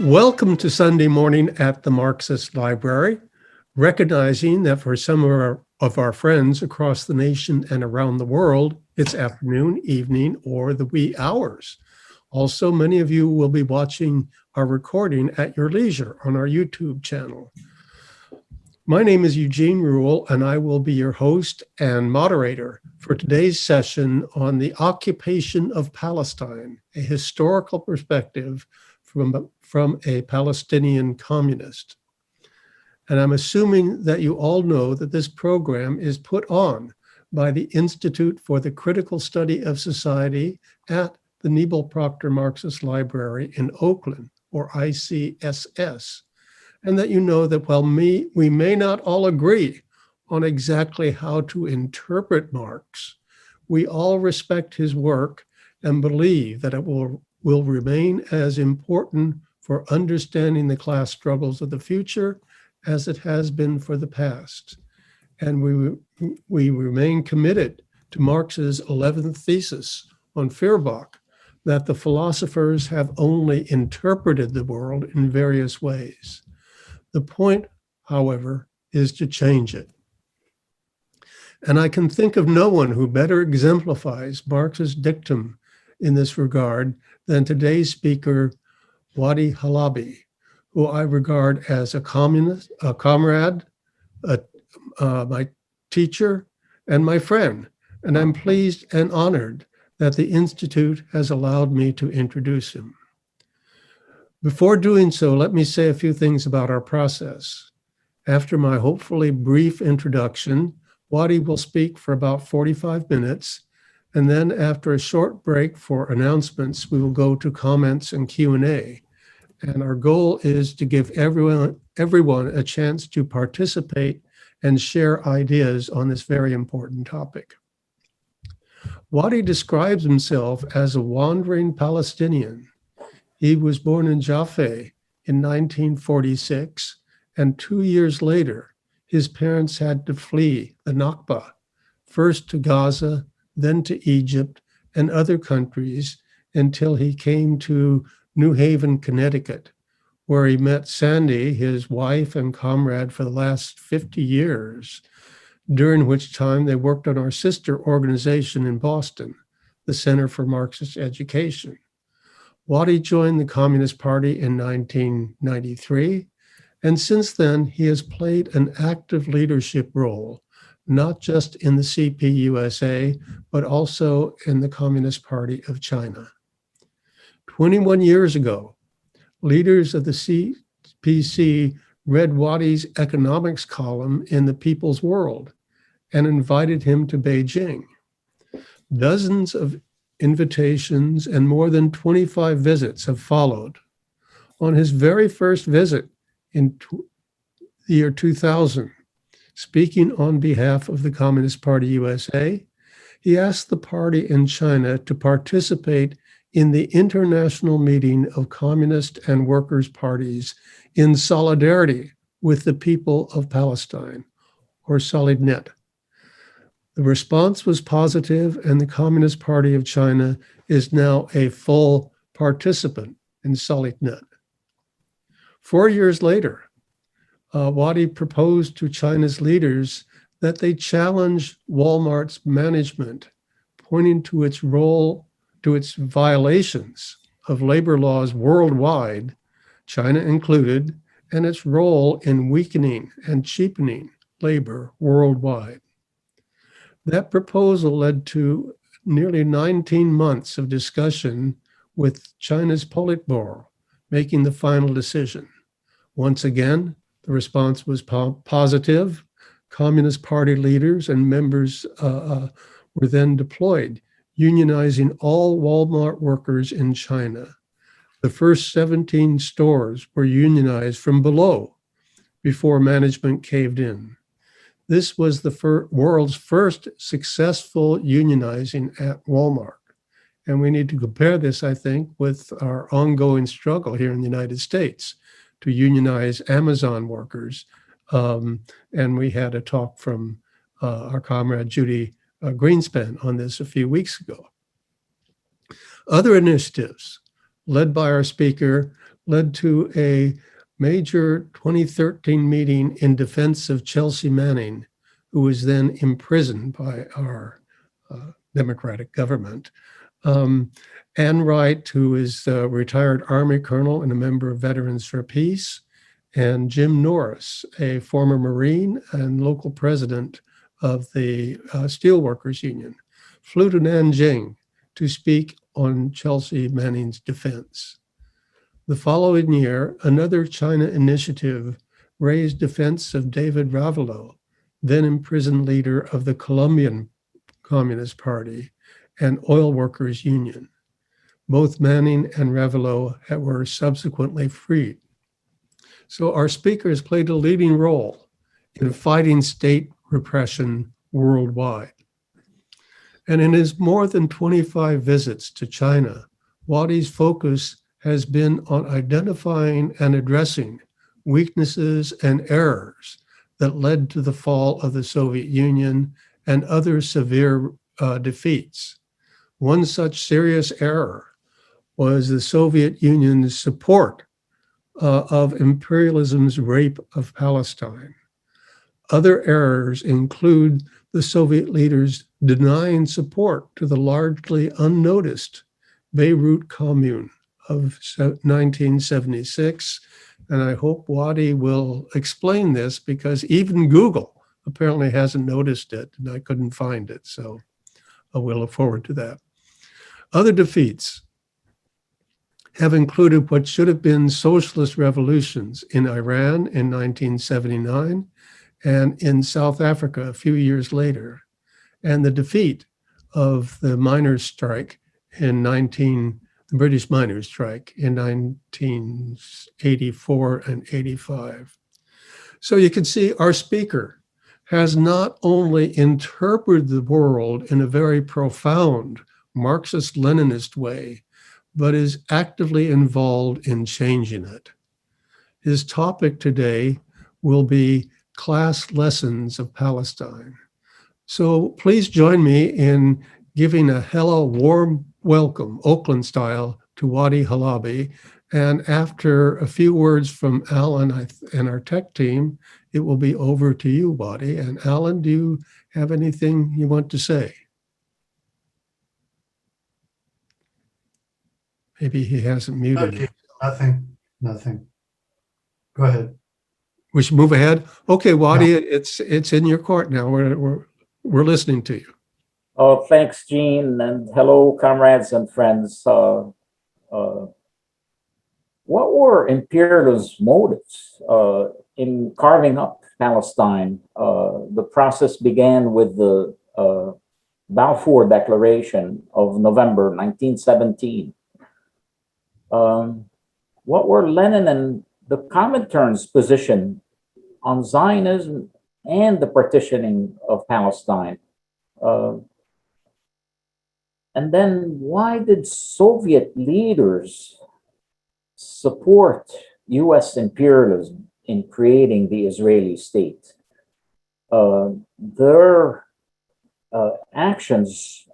Welcome to Sunday morning at the Marxist Library, recognizing that for some of our friends across the nation and around the world, it's afternoon, evening, or the wee hours. Also, many of you will be watching our recording at your leisure on our YouTube channel. My name is Eugene Rule, and I will be your host and moderator for today's session on the occupation of Palestine, a historical perspective from a Palestinian communist. And I'm assuming that you all know that this program is put on by the Institute for the Critical Study of Society at the Nebel Proctor Marxist Library in Oakland, or ICSS. And that you know that while we may not all agree on exactly how to interpret Marx, we all respect his work and believe that it will remain as important for understanding the class struggles of the future as it has been for the past. And we remain committed to Marx's 11th thesis on Feuerbach, that the philosophers have only interpreted the world in various ways. The point, however, is to change it. And I can think of no one who better exemplifies Marx's dictum in this regard than today's speaker, Wadi'h Halabi, who I regard as a comrade, my teacher, and my friend. And I'm pleased and honored that the Institute has allowed me to introduce him. Before doing so, let me say a few things about our process. After my hopefully brief introduction, Wadi'h will speak for about 45 minutes, and then after a short break for announcements, we will go to comments and Q&A. And our goal is to give everyone a chance to participate and share ideas on this very important topic. Wadi'h describes himself as a wandering Palestinian. He was born in Jaffa in 1946, and 2 years later, his parents had to flee the Nakba, first to Gaza, then to Egypt and other countries, until he came to New Haven, Connecticut, where he met Sandy, his wife and comrade for the last 50 years, during which time they worked on our sister organization in Boston, the Center for Marxist Education. Wadi'h joined the Communist Party in 1993, and since then he has played an active leadership role, not just in the CPUSA, but also in the Communist Party of China. 21 years ago, leaders of the CPC read Wadi'h's economics column in the People's World and invited him to Beijing. Dozens of invitations and more than 25 visits have followed. On his very first visit in the year 2000, speaking on behalf of the Communist Party USA, he asked the party in China to participate in the international meeting of communist and workers' parties in solidarity with the people of Palestine, or Solidnet. The response was positive, and the Communist Party of China is now a full participant in Solidnet. 4 years later, Wadi'h proposed to China's leaders that they challenge Walmart's management, pointing to its violations of labor laws worldwide, China included, and its role in weakening and cheapening labor worldwide. That proposal led to nearly 19 months of discussion with China's Politburo, making the final decision. Once again, the response was positive. Communist Party leaders and members were then deployed, unionizing all Walmart workers in China. The first 17 stores were unionized from below before management caved in. This was the world's first successful unionizing at Walmart. And we need to compare this, I think, with our ongoing struggle here in the United States to unionize Amazon workers. And we had a talk from our comrade Judy Greenspan on this a few weeks ago. Other initiatives led by our speaker led to a major 2013 meeting in defense of Chelsea Manning, who was then imprisoned by our Democratic government. Ann Wright, who is a retired Army colonel and a member of Veterans for Peace, and Jim Norris, a former Marine and local president of the Steelworkers Union, flew to Nanjing to speak on Chelsea Manning's defense. The following year, another China initiative raised defense of David Ravelo, then imprisoned leader of the Colombian Communist Party and Oil Workers Union. Both Manning and Ravelo were subsequently freed. So our speakers played a leading role in fighting state repression worldwide. And in his more than 25 visits to China, Wadi'h's focus has been on identifying and addressing weaknesses and errors that led to the fall of the Soviet Union and other severe defeats. One such serious error was the Soviet Union's support of imperialism's rape of Palestine. Other errors include the Soviet leaders denying support to the largely unnoticed Beirut Commune of 1976. And I hope Wadi'h will explain this, because even Google apparently hasn't noticed it, and I couldn't find it. So we'll look forward to that. Other defeats have included what should have been socialist revolutions in Iran in 1979 and in South Africa a few years later, and the defeat of the miners' strike in the British miners' strike in 1984 and 85. So you can see our speaker has not only interpreted the world in a very profound Marxist-Leninist way, but is actively involved in changing it. His topic today will be class lessons of Palestine. So please join me in giving a hello, warm welcome, Oakland style, to Wadi'h Halabi. And after a few words from Alan and our tech team, it will be over to you, Wadi'h. And Alan, do you have anything you want to say? Maybe he hasn't muted. Okay, nothing. Go ahead. We should move ahead. Okay, Wadi'h, it's in your court now. We're listening to you. Oh, thanks, Gene, and hello, comrades and friends. What were imperialist motives in carving up Palestine? The process began with the Balfour Declaration of November 1917. What were Lenin and the Comintern's position on Zionism and the partitioning of Palestine? And then why did Soviet leaders support US imperialism in creating the Israeli state? Their actions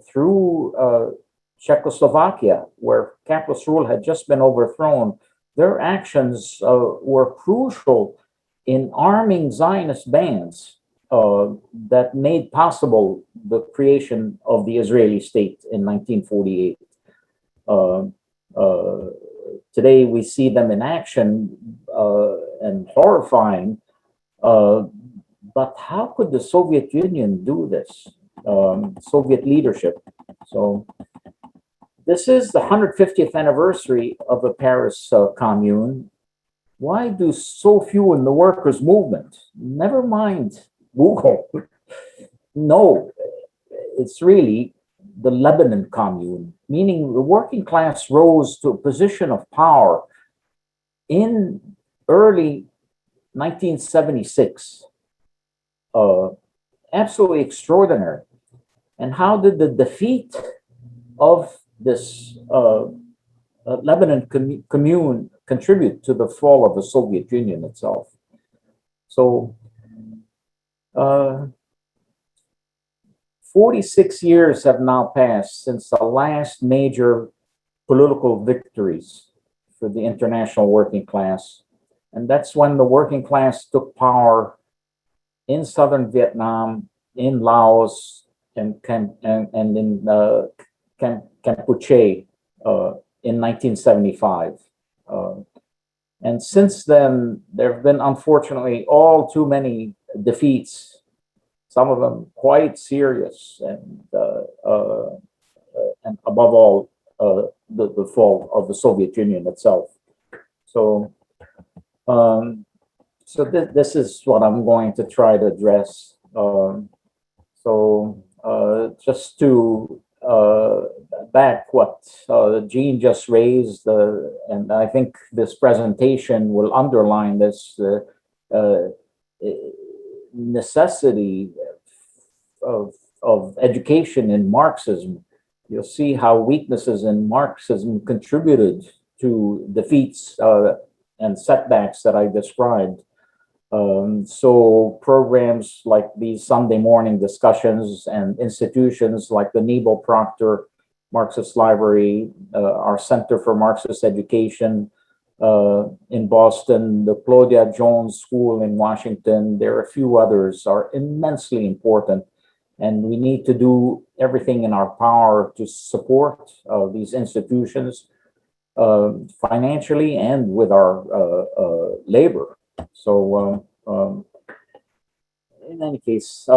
through Czechoslovakia, where capitalist rule had just been overthrown, their actions were crucial in arming Zionist bands that made possible the creation of the Israeli state in 1948. Today we see them in action and horrifying, but how could the Soviet Union do this? Soviet leadership. So this is the 150th anniversary of the Paris Commune. Why do so few in the workers' movement? Never mind Google. No, it's really the Lebanon Commune, meaning the working class rose to a position of power in early 1976. Absolutely extraordinary. And how did the defeat of this Lebanon commune contribute to the fall of the Soviet Union itself? So 46 years have now passed since the last major political victories for the international working class. And that's when the working class took power in southern Vietnam, in Laos, and in Campuchia in 1975. And since then, there have been, unfortunately, all too many defeats, some of them quite serious, and above all, the fall of the Soviet Union itself. So, this is what I'm going to try to address. Just to back what Gene just raised, and I think this presentation will underline this necessity of education in Marxism. You'll see how weaknesses in Marxism contributed to defeats and setbacks that I described. So programs like these Sunday morning discussions and institutions like the Nebo Proctor Marxist Library, our Center for Marxist Education in Boston, the Claudia Jones School in Washington, there are a few others, are immensely important. And we need to do everything in our power to support these institutions financially and with our labor. So, in any case,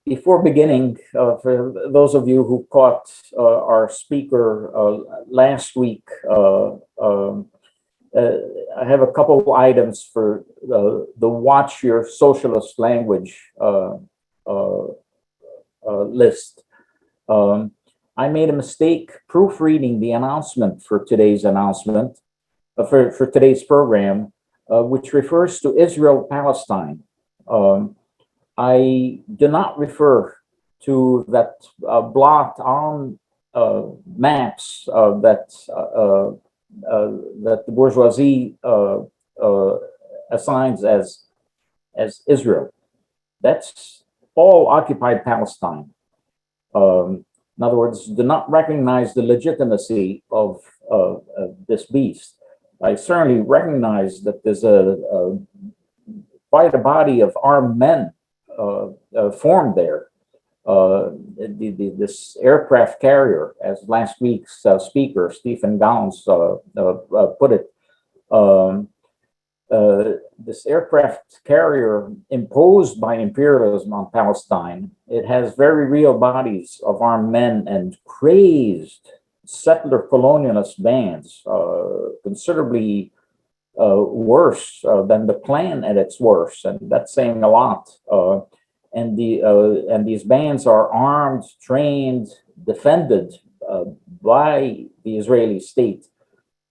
before beginning, for those of you who caught our speaker last week, I have a couple of items for the Watch Your Socialist Language list. I made a mistake proofreading the announcement for today's announcement, for today's program, which refers to Israel-Palestine. I do not refer to that blot on maps that the bourgeoisie assigns as Israel. That's all occupied Palestine. In other words, do not recognize the legitimacy of this beast. I certainly recognize that there's quite a body of armed men formed there. This aircraft carrier, as last week's speaker, Stephen Gowns, put it, this aircraft carrier imposed by imperialism on Palestine, it has very real bodies of armed men and crazed settler colonialist bands, considerably worse than the Klan at its worst, and that's saying a lot. And these bands are armed, trained, defended by the Israeli state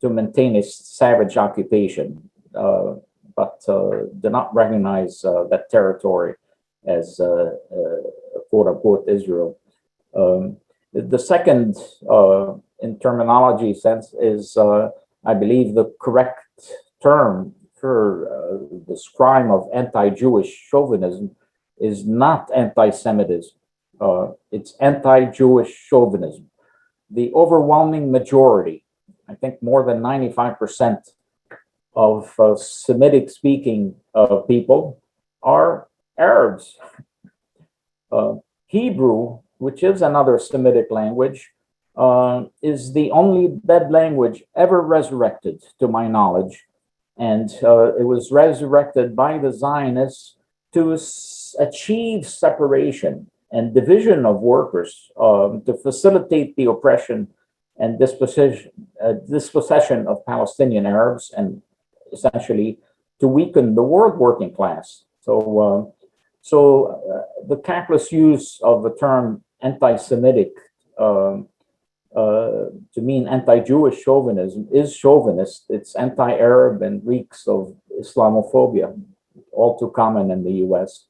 to maintain a savage occupation, but do not recognize that territory as quote unquote Israel. The second, in terminology sense, is I believe the correct term for this crime of anti-Jewish chauvinism is not anti-Semitism. It's anti-Jewish chauvinism. The overwhelming majority, I think more than 95% of Semitic-speaking people are Arabs. Hebrew, which is another Semitic language, is the only dead language ever resurrected, to my knowledge. And it was resurrected by the Zionists to achieve separation and division of workers, to facilitate the oppression and dispossession of Palestinian Arabs, and essentially to weaken the world working class. So, the capitalist use of the term anti-Semitic to mean anti-Jewish chauvinism is chauvinist. It's anti-Arab and reeks of Islamophobia, all too common in the US.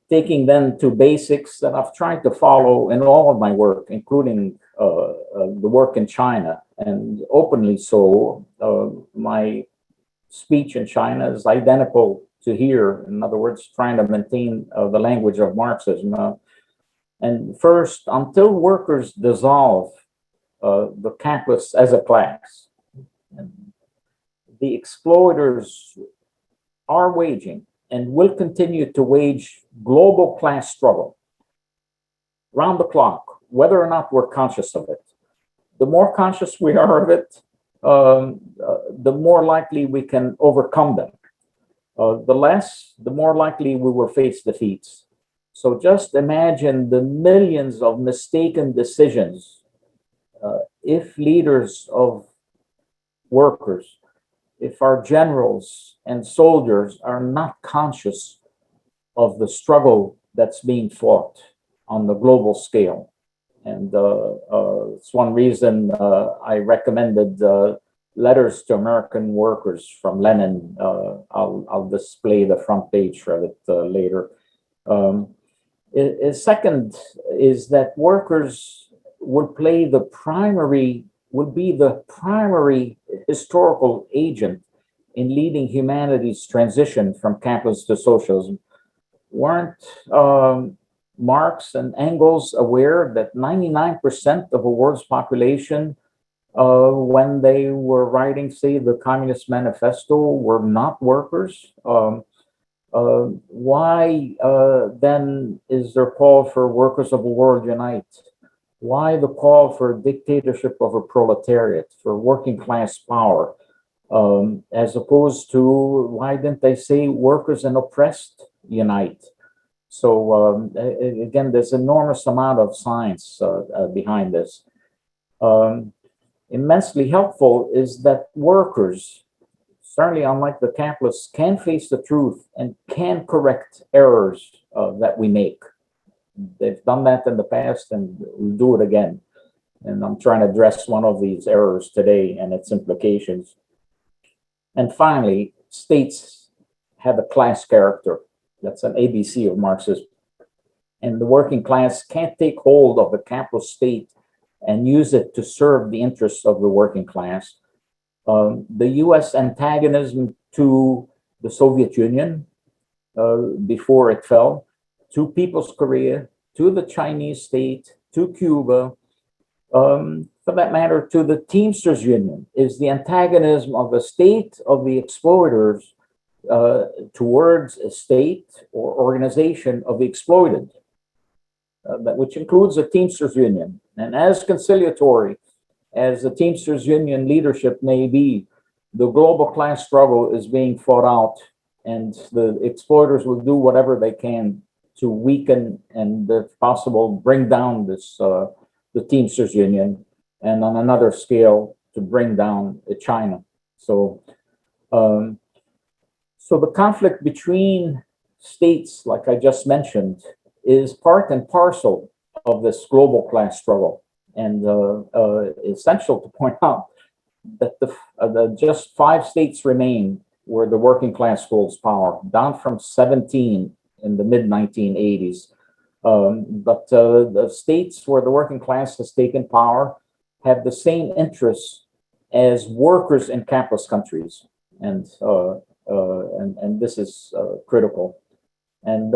Taking then to basics that I've tried to follow in all of my work, including the work in China, and openly so. My speech in China is identical to here. In other words, trying to maintain the language of Marxism. And first, until workers dissolve the capitalists as a class. And the exploiters are waging and will continue to wage global class struggle round the clock, whether or not we're conscious of it. The more conscious we are of it, the more likely we can overcome them. The less, the more likely we will face defeats. So just imagine the millions of mistaken decisions if leaders of workers, if our generals and soldiers are not conscious of the struggle that's being fought on the global scale. And it's one reason I recommended letters to American workers from Lenin. I'll display the front page for it later. Second is that workers would be the primary historical agent in leading humanity's transition from capitalism to socialism. Weren't Marx and Engels aware that 99% of the world's population, when they were writing, say, the Communist Manifesto, were not workers? Why then is there call for workers of the world unite? Why the call for dictatorship of a proletariat, for working class power, as opposed to why didn't they say workers and oppressed unite? So again, there's enormous amount of science behind this. Immensely helpful is that workers, certainly unlike the capitalists, can face the truth and can correct errors that we make. They've done that in the past and we'll do it again. And I'm trying to address one of these errors today and its implications. And finally, states have a class character. That's an ABC of Marxism. And the working class can't take hold of the capitalist state and use it to serve the interests of the working class. The US antagonism to the Soviet Union before it fell, to People's Korea, to the Chinese state, to Cuba, for that matter, to the Teamsters Union, is the antagonism of the state of the exploiters towards a state or organization of the exploited, which includes the Teamsters Union. And as conciliatory as the Teamsters Union leadership may be, the global class struggle is being fought out, and the exploiters will do whatever they can to weaken and, if possible, bring down this the Teamsters Union, and on another scale, to bring down China. So, so the conflict between states, like I just mentioned, is part and parcel of this global class struggle. And essential to point out that the just 5 states remain where the working class holds power, down from 17 in the mid-1980s. But the states where the working class has taken power have the same interests as workers in capitalist countries, and this is critical. And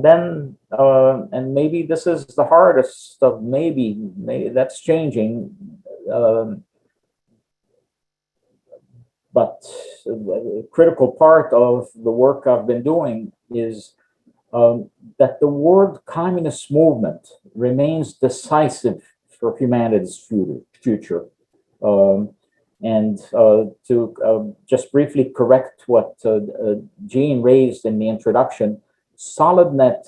then maybe this is the hardest of maybe that's changing. But a critical part of the work I've been doing is that the world communist movement remains decisive for humanity's future. And to just briefly correct what Jean raised in the introduction, SolidNet,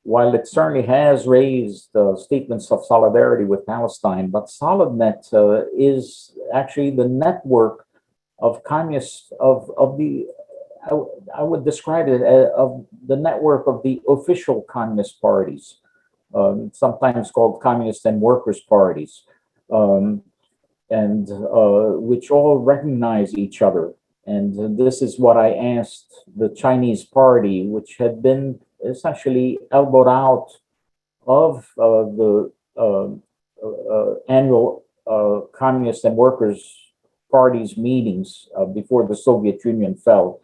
while it certainly has raised statements of solidarity with Palestine, but SolidNet is actually the network of communists, of the, I would describe it as of the network of the official communist parties, sometimes called communist and workers' parties, and which all recognize each other. And this is what I asked the Chinese party, which had been essentially elbowed out of the annual communist and workers' parties meetings before the Soviet Union fell.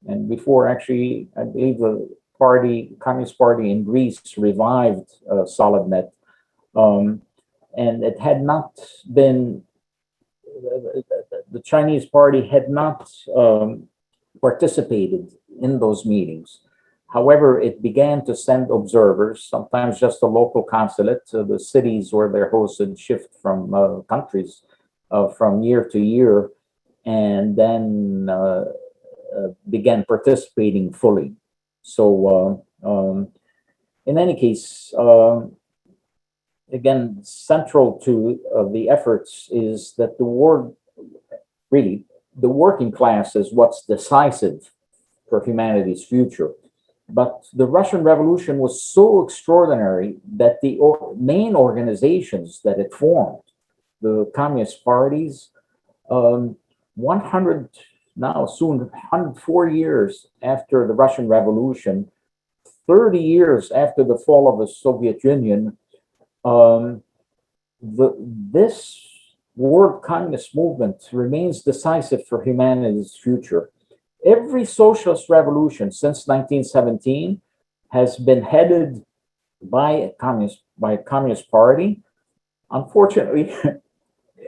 And before, actually, I believe the Communist Party in Greece revived SolidNet. Um, and it had not been, the Chinese party had not participated in those meetings. However, it began to send observers, sometimes just the local consulate to the cities where they're hosted shift from countries from year to year, and then began participating fully. So in any case, again, central to the efforts is that the war, really, the working class is what's decisive for humanity's future. But the Russian Revolution was so extraordinary that the main organizations that it formed, the communist parties, 100, now soon 104 years after the Russian Revolution, 30 years after the fall of the Soviet Union, this world communist movement remains decisive for humanity's future. Every socialist revolution since 1917 has been headed by a communist party. Unfortunately,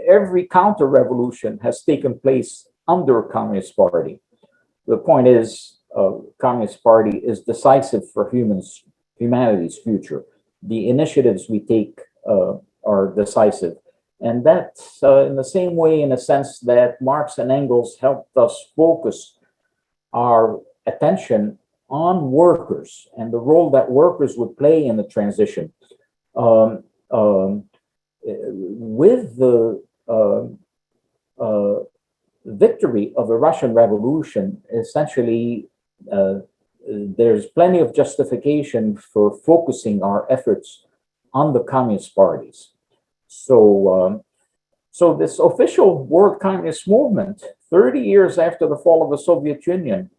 every counter-revolution has taken place under a communist party. The point is, communist party is decisive for humanity's future. The initiatives we take are decisive. And that's in the same way, in a sense, that Marx and Engels helped us focus our attention on workers and the role that workers would play in the transition. With the victory of the Russian Revolution, essentially, there's plenty of justification for focusing our efforts on the communist parties. So this official world communist movement, 30 years after the fall of the Soviet Union,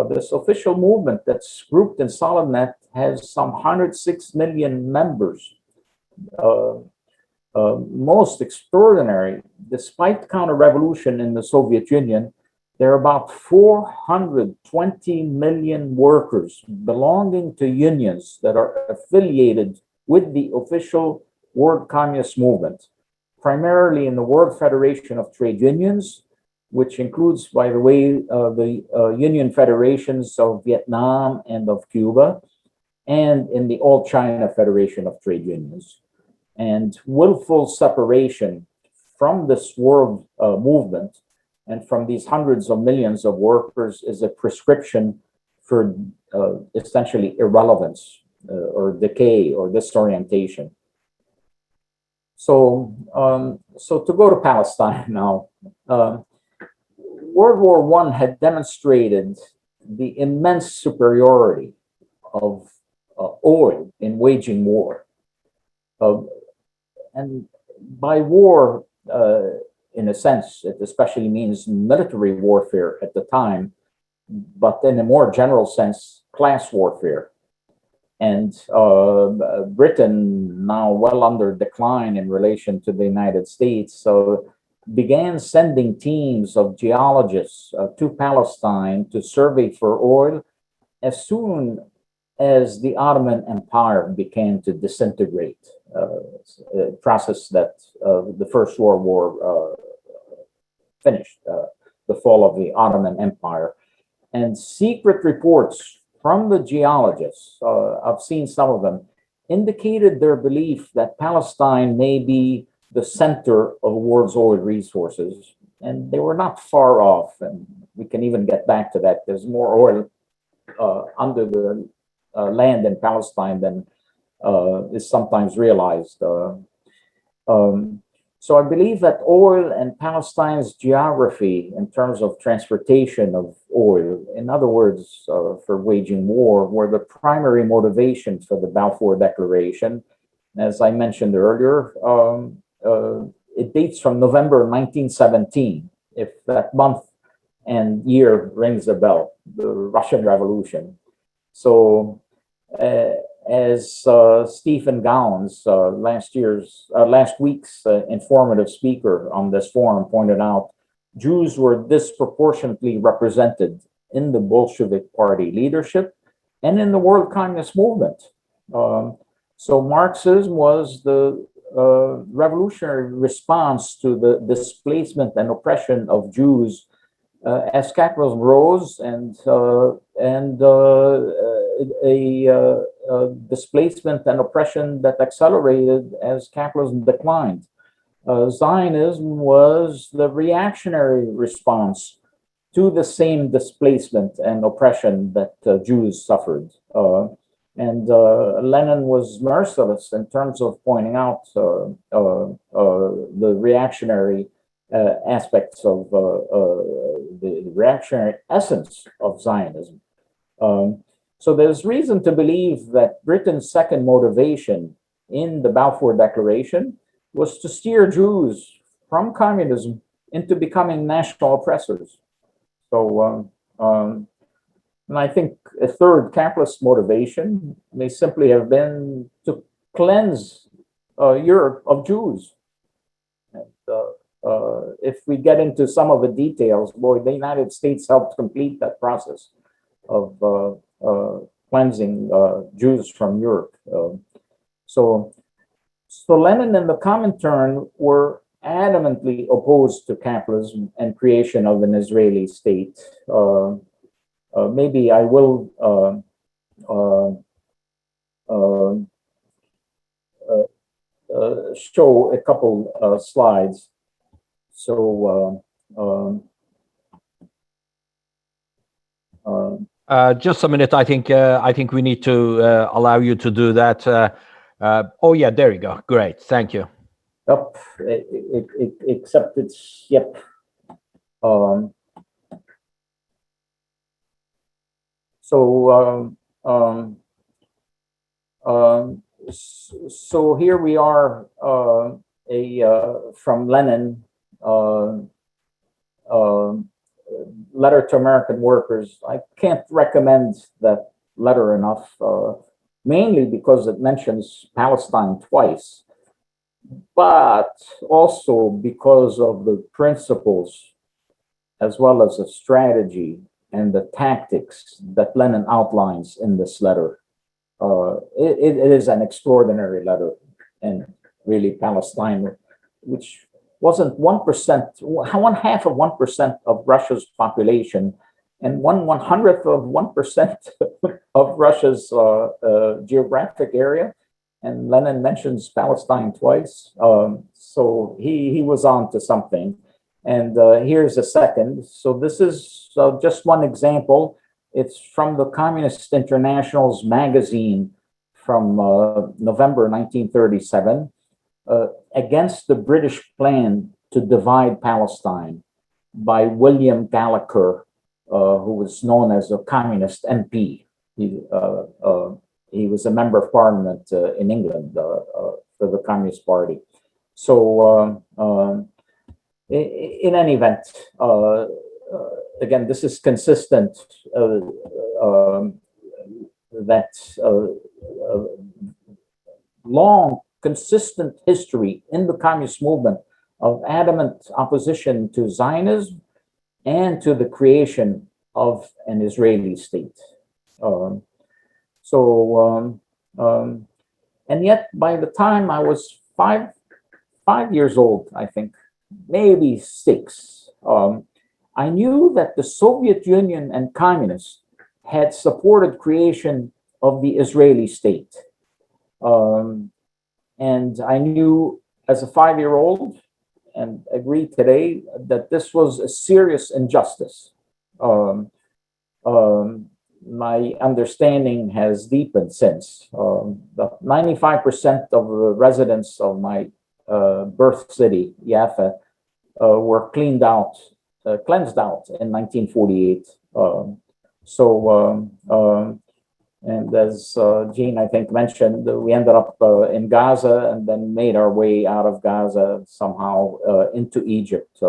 this official movement that's grouped in SolidNet has some 106 million members. Most extraordinary, despite counter-revolution in the Soviet Union, there are about 420 million workers belonging to unions that are affiliated with the official World Communist Movement, primarily in the World Federation of Trade Unions, which includes, by the way, the union federations of Vietnam and of Cuba, and in the All China Federation of Trade Unions. And willful separation from this world movement and from these hundreds of millions of workers is a prescription for essentially irrelevance or decay or disorientation. So to go to Palestine now, World War I had demonstrated the immense superiority of oil in waging war. And by war, in a sense, it especially means military warfare at the time, but in a more general sense, class warfare. And Britain, now well under decline in relation to the United States, began sending teams of geologists to Palestine to survey for oil as soon as the Ottoman Empire began to disintegrate, a process that the First World War finished, the fall of the Ottoman Empire. And secret reports from the geologists, I've seen some of them, indicated their belief that Palestine may be the center of the world's oil resources. And they were not far off, and we can even get back to that. There's more oil under the land in Palestine than is sometimes realized. So I believe that oil and Palestine's geography in terms of transportation of oil, in other words, for waging war, were the primary motivation for the Balfour Declaration. As I mentioned earlier, it dates from November 1917, if that month and year rings a bell, the Russian Revolution. So as Stephen Gowans, last week's informative speaker on this forum pointed out, Jews were disproportionately represented in the Bolshevik Party leadership and in the World Communist Movement. So Marxism was the revolutionary response to the displacement and oppression of Jews as capitalism rose, and a displacement and oppression that accelerated as capitalism declined. Zionism was the reactionary response to the same displacement and oppression that Jews suffered. And Lenin was merciless in terms of pointing out the reactionary aspects of the reactionary essence of Zionism. So there's reason to believe that Britain's second motivation in the Balfour Declaration was to steer Jews from communism into becoming national oppressors. So, and I think a third capitalist motivation may simply have been to cleanse Europe of Jews. And, if we get into some of the details, boy, the United States helped complete that process of cleansing Jews from Europe. So Lenin and the Comintern were adamantly opposed to capitalism and creation of an Israeli state. Maybe I will show a couple slides. So just a minute. I think we need to allow you to do that. Oh yeah, there you go. Great, thank you. Yep, except it's, yep. So here we are, from Lenin, letter to American workers. I can't recommend that letter enough, mainly because it mentions Palestine twice, but also because of the principles as well as the strategy and the tactics that Lenin outlines in this letter. It is an extraordinary letter, and really Palestine, which wasn't 1%, 1/2 of Russia's population, and 1/100th of 1% of Russia's geographic area. And Lenin mentions Palestine twice, so he was on to something. And here's a second. So this is just one example. It's from the Communist International's magazine from November 1937, Against the British Plan to Divide Palestine, by William Gallagher, who was known as a communist MP. He was a member of parliament in England for the Communist Party. So in any event, again, this is consistent that long, consistent history in the communist movement of adamant opposition to Zionism and to the creation of an Israeli state. And yet, by the time I was five years old, I think, maybe 6, I knew that the Soviet Union and communists had supported creation of the Israeli state. And I knew as a 5-year-old, and agree today, that this was a serious injustice. My understanding has deepened since. 95% of the residents of my birth city, Jaffa, were cleansed out in 1948. And as Jean, I think, mentioned, we ended up in Gaza and then made our way out of Gaza somehow into Egypt.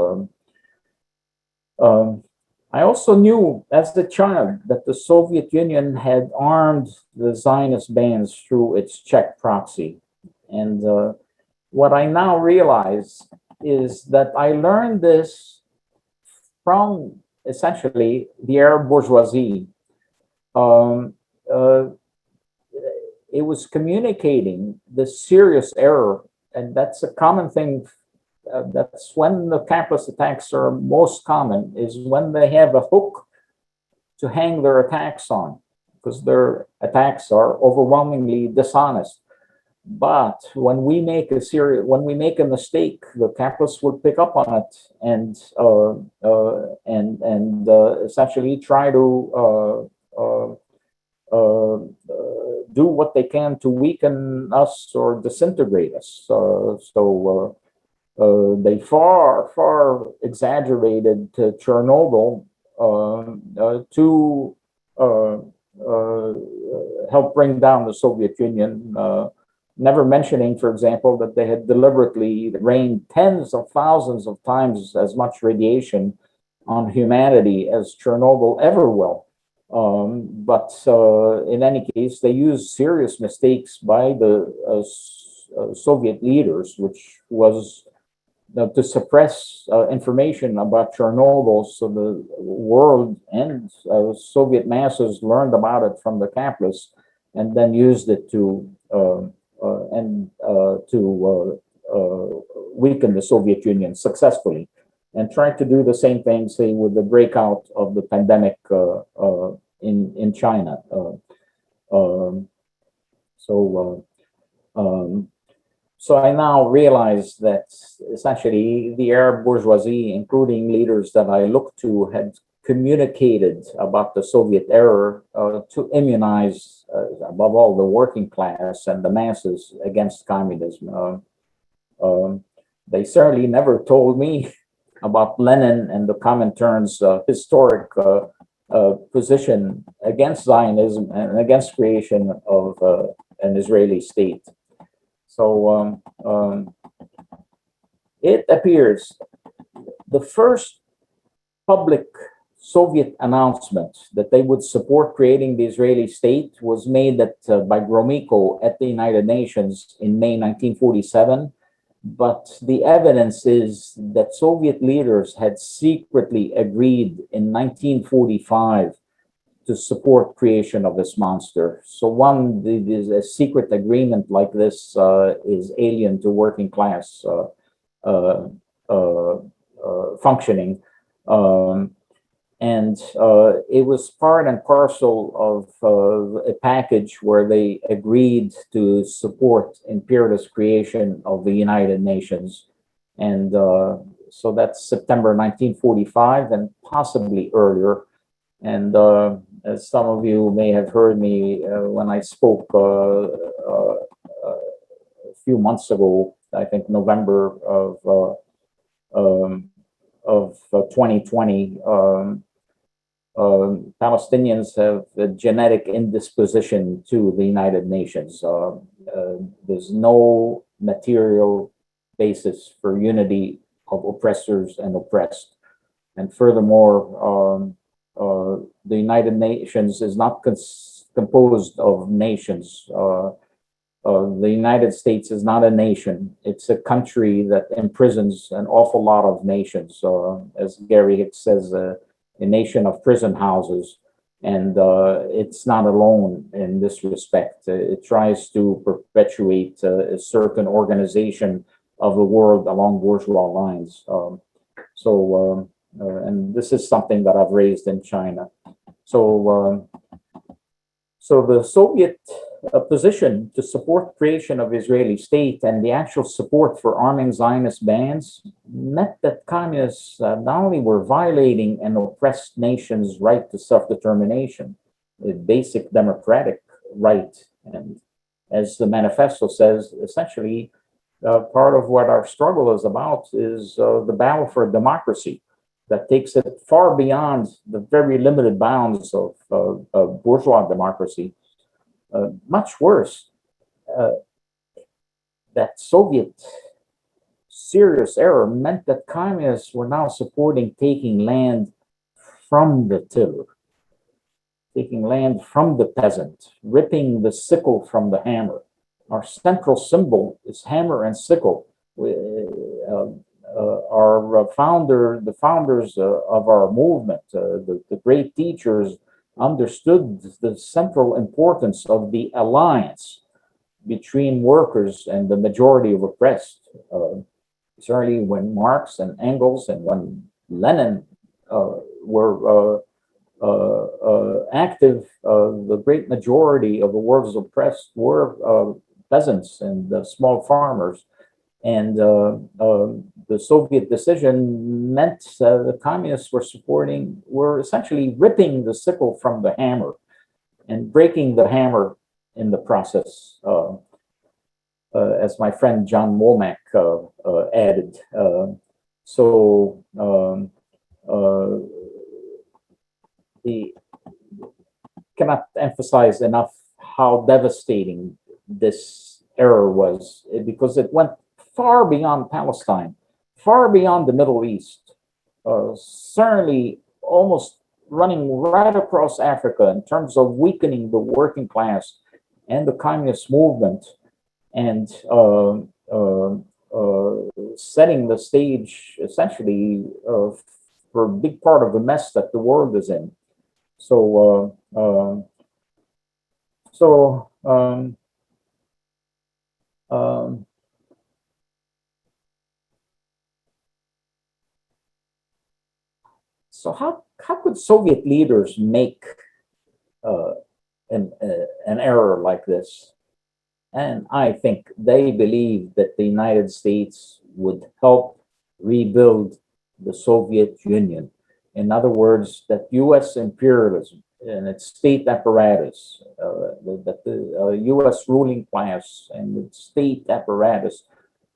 I also knew as a child that the Soviet Union had armed the Zionist bands through its Czech proxy. And what I now realize is that I learned this from essentially the Arab bourgeoisie. It was communicating the serious error and that's a common thing. That's when the campus attacks are most common, is when they have a hook to hang their attacks on, because their attacks are overwhelmingly dishonest. But when we make a mistake, the campus will pick up on it and essentially try to do what they can to weaken us or disintegrate us. They far exaggerated Chernobyl to help bring down the Soviet Union. Never mentioning, for example, that they had deliberately rained tens of thousands of times as much radiation on humanity as Chernobyl ever will. But in any case, they used serious mistakes by the Soviet leaders, which was to suppress information about Chernobyl, so the world and Soviet masses learned about it from the campus, and then used it to weaken the Soviet Union successfully, and tried to do the same thing, say, with the breakout of the pandemic in China. So I now realize that essentially the Arab bourgeoisie, including leaders that I look to, had communicated about the Soviet error to immunize, above all, the working class and the masses against communism. They certainly never told me about Lenin and the Comintern's historic position against Zionism and against creation of an Israeli state. So it appears the first public Soviet announcement that they would support creating the Israeli state was made by Gromyko at the United Nations in May 1947. But the evidence is that Soviet leaders had secretly agreed in 1945 to support creation of this monster. So a secret agreement like this is alien to working class functioning. And it was part and parcel of a package where they agreed to support imperialist creation of the United Nations. And so that's September 1945 and possibly earlier. And as some of you may have heard me when I spoke a few months ago, I think November of 2020, Palestinians have a genetic indisposition to the United Nations. There's no material basis for unity of oppressors and oppressed. And furthermore, the United Nations is not composed of nations. The United States is not a nation. It's a country that imprisons an awful lot of nations. As Gary Hicks says, a nation of prison houses. And it's not alone in this respect. It tries to perpetuate a certain organization of the world along bourgeois lines. And this is something that I've raised in China. So the Soviet position to support creation of Israeli state and the actual support for arming Zionist bands meant that communists not only were violating an oppressed nation's right to self-determination, a basic democratic right, and as the manifesto says, essentially part of what our struggle is about is the battle for democracy that takes it far beyond the very limited bounds of bourgeois democracy. Much worse, that Soviet serious error meant that communists were now supporting taking land from the tiller, taking land from the peasant, ripping the sickle from the hammer. Our central symbol is hammer and sickle. Our the founders of our movement, the great teachers, understood the central importance of the alliance between workers and the majority of oppressed. Certainly when Marx and Engels and when Lenin were active, the great majority of the world's oppressed were peasants and small farmers. And the Soviet decision meant the communists were essentially ripping the sickle from the hammer and breaking the hammer in the process, as my friend John Womack added. The cannot emphasize enough how devastating this error was, because it went far beyond Palestine, far beyond the Middle East, certainly almost running right across Africa in terms of weakening the working class and the communist movement, and setting the stage essentially for a big part of the mess that the world is in. So how could Soviet leaders make an error like this? And I think they believed that the United States would help rebuild the Soviet Union. In other words, that U.S. imperialism and its state apparatus, that the U.S. ruling class and its state apparatus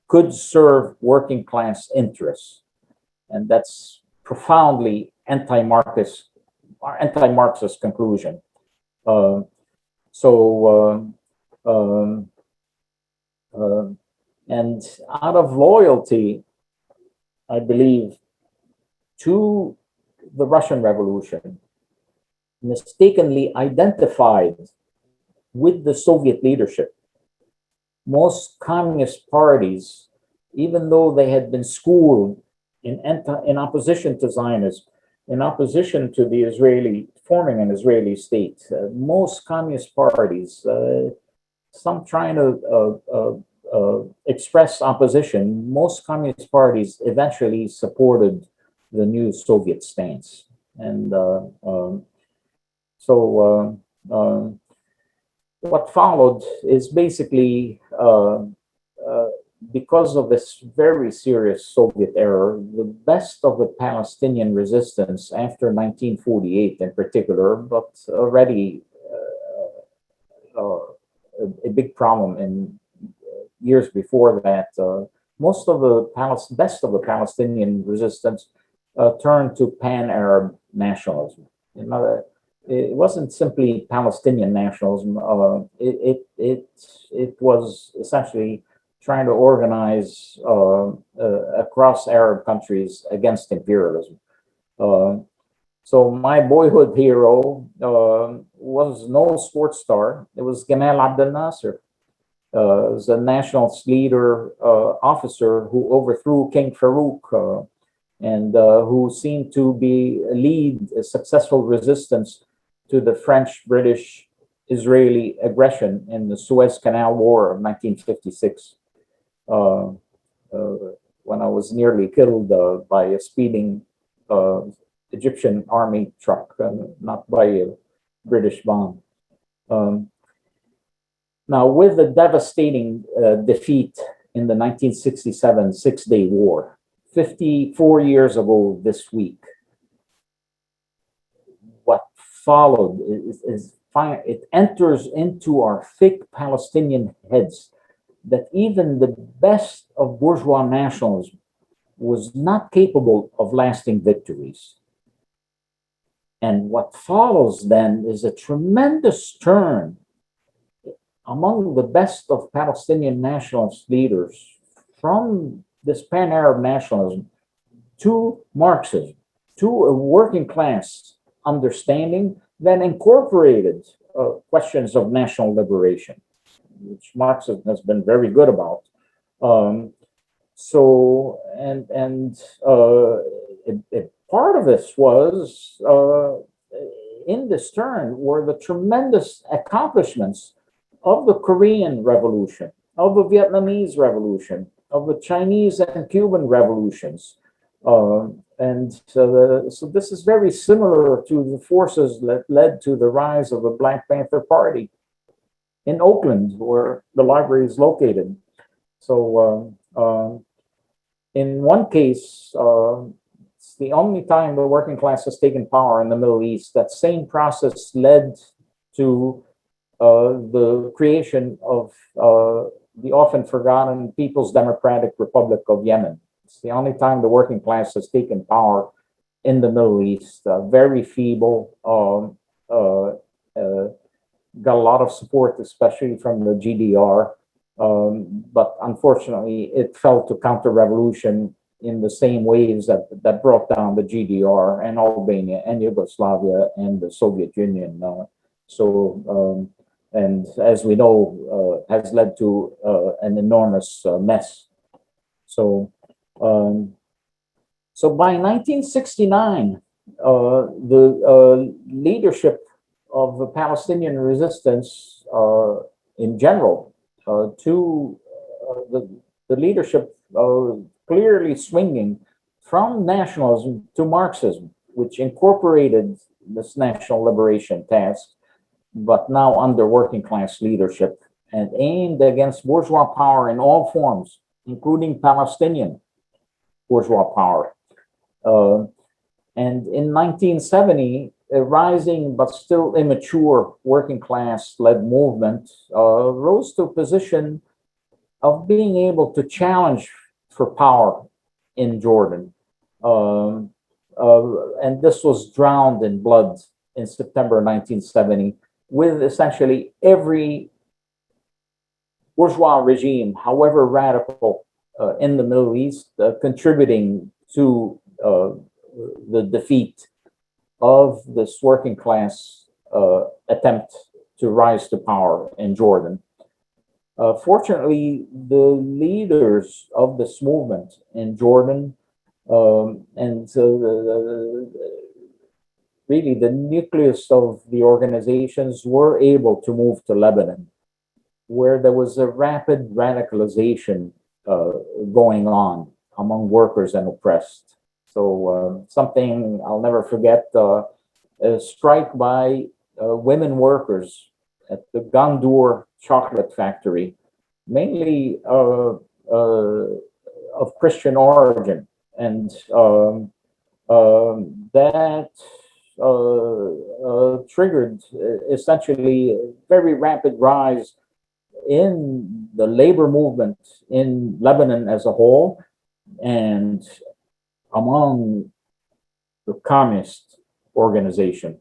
could serve working class interests. And that's profoundly anti-Marxist conclusion. And out of loyalty, I believe, to the Russian Revolution, mistakenly identified with the Soviet leadership, most communist parties, even though they had been schooled in opposition to Zionism, in opposition to the forming an Israeli state, most communist parties, some trying to express opposition, most communist parties eventually supported the new Soviet stance. And what followed is basically, because of this very serious Soviet error, the best of the Palestinian resistance after 1948 in particular, but already a big problem in years before that, most of the best of the Palestinian resistance turned to pan-Arab nationalism. It wasn't simply Palestinian nationalism. It was essentially trying to organize across Arab countries against imperialism. So my boyhood hero was no sports star. It was Gamal Abdel Nasser. Was a nationalist leader, officer who overthrew King Farouk, and who seemed to lead a successful resistance to the French, British, Israeli aggression in the Suez Canal War of 1956, when I was nearly killed by a speeding Egyptian army truck, not by a British bomb. Now, with the devastating defeat in the 1967 Six-Day War, 54 years ago this week, what followed it enters into our thick Palestinian heads that even the best of bourgeois nationalism was not capable of lasting victories. And what follows then is a tremendous turn among the best of Palestinian nationalist leaders from this pan-Arab nationalism to Marxism, to a working class understanding that incorporated questions of national liberation, which Marxism has been very good about. Part of this was, in this turn, were the tremendous accomplishments of the Korean Revolution, of the Vietnamese Revolution, of the Chinese and Cuban revolutions. So this is very similar to the forces that led to the rise of the Black Panther Party in Oakland, where the library is located. So in one case, it's the only time the working class has taken power in the Middle East. That same process led to the creation of the often forgotten People's Democratic Republic of Yemen. It's the only time the working class has taken power in the Middle East. Very feeble, got a lot of support, especially from the GDR. But unfortunately, it fell to counter-revolution in the same waves that brought down the GDR and Albania and Yugoslavia and the Soviet Union. And as we know, has led to an enormous mess. So by 1969, the leadership of the Palestinian resistance in general to the leadership clearly swinging from nationalism to Marxism, which incorporated this national liberation task, but now under working class leadership and aimed against bourgeois power in all forms, including Palestinian bourgeois power. And in 1970, a rising but still immature working class led movement rose to a position of being able to challenge for power in Jordan. And this was drowned in blood in September 1970, with essentially every bourgeois regime, however radical, in the Middle East, contributing to the defeat of this working class attempt to rise to power in Jordan. Fortunately, the leaders of this movement in Jordan and really the nucleus of the organizations were able to move to Lebanon, where there was a rapid radicalization going on among workers and oppressed. So something I'll never forget, a strike by women workers at the Gandour chocolate factory, mainly of Christian origin. And that triggered essentially a very rapid rise in the labor movement in Lebanon as a whole and among the communist organization.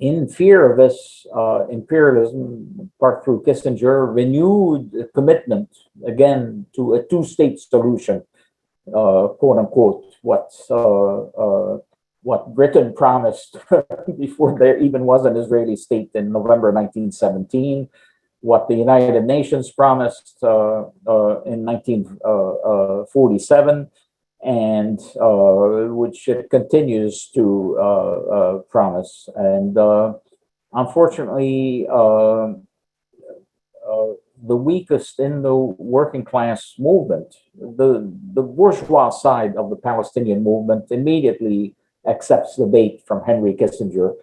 In fear of this imperialism, part through Kissinger, renewed commitment again to a two-state solution, quote unquote, what Britain promised before there even was an Israeli state in November 1917, what the United Nations promised in 1947, and which it continues to promise. And unfortunately, the weakest in the working class movement, the bourgeois side of the Palestinian movement, immediately accepts the bait from Henry Kissinger.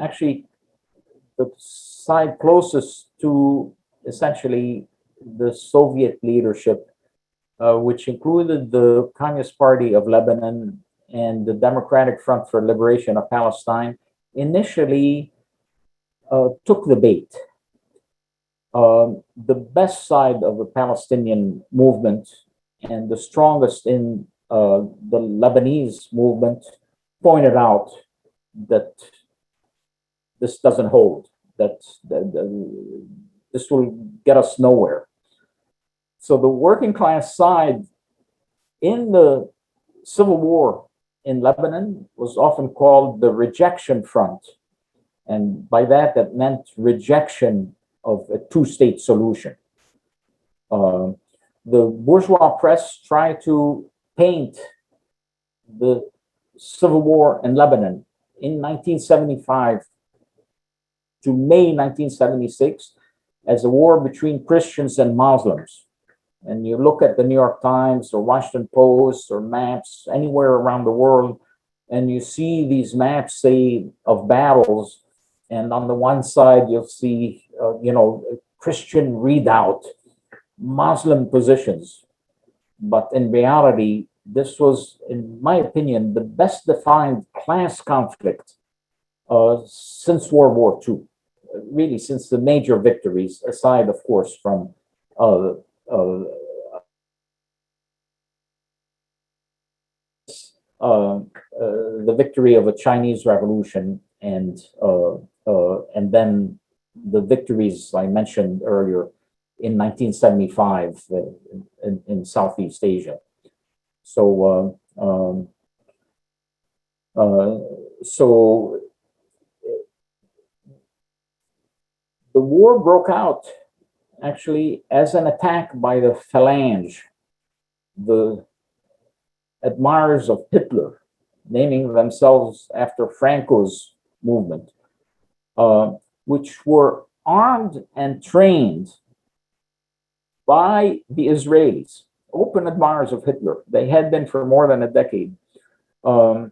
Actually, the side closest to essentially the Soviet leadership, which included the Communist Party of Lebanon and the Democratic Front for Liberation of Palestine, initially took the bait. The best side of the Palestinian movement and the strongest in the Lebanese movement pointed out that this doesn't hold, that this will get us nowhere. So the working class side in the civil war in Lebanon was often called the rejection front. And by that, that meant rejection of a two-state solution. The bourgeois press tried to paint the civil war in Lebanon in 1975 to May 1976 as a war between Christians and Muslims. And you look at the New York Times or Washington Post or maps anywhere around the world, and you see these maps, say, of battles, and on the one side you'll see, Christian redoubt, Muslim positions. But in reality, this was, in my opinion, the best defined class conflict since World War II. Really, since the major victories, aside, of course, from the victory of a Chinese Revolution and then the victories I mentioned earlier in 1975 in Southeast Asia. So the war broke out actually as an attack by the Phalange, the admirers of Hitler, naming themselves after Franco's movement, which were armed and trained by the Israelis, open admirers of Hitler. They had been for more than a decade. The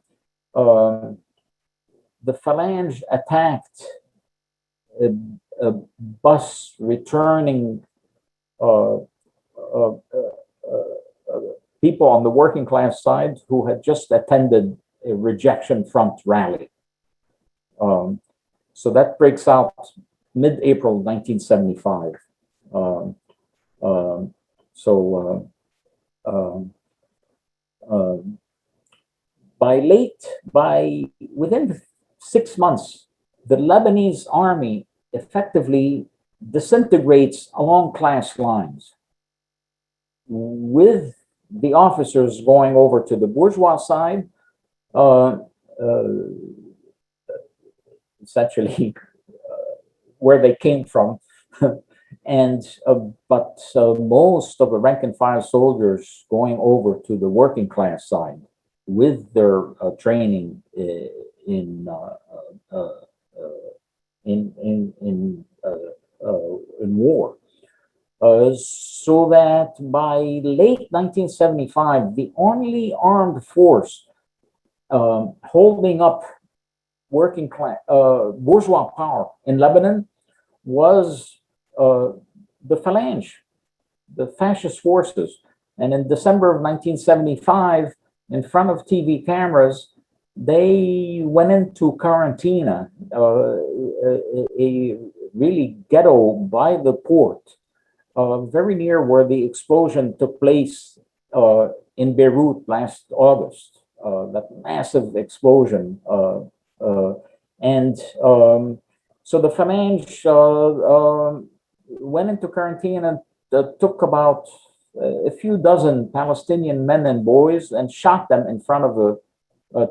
Phalange attacked a bus returning people on the working class side who had just attended a rejection front rally. So that breaks out mid-April 1975. Within 6 months, the Lebanese army effectively disintegrates along class lines, with the officers going over to the bourgeois side, essentially where they came from, and but most of the rank and file soldiers going over to the working class side with their training in war. So that by late 1975, the only armed force holding up working class bourgeois power in Lebanon was the Phalange, the fascist forces. And in December of 1975, in front of TV cameras, they went into Quarantina, a really ghetto by the port, very near where the explosion took place in Beirut last August, that massive explosion. So the Phalange went into quarantine and took about a few dozen Palestinian men and boys and shot them in front of the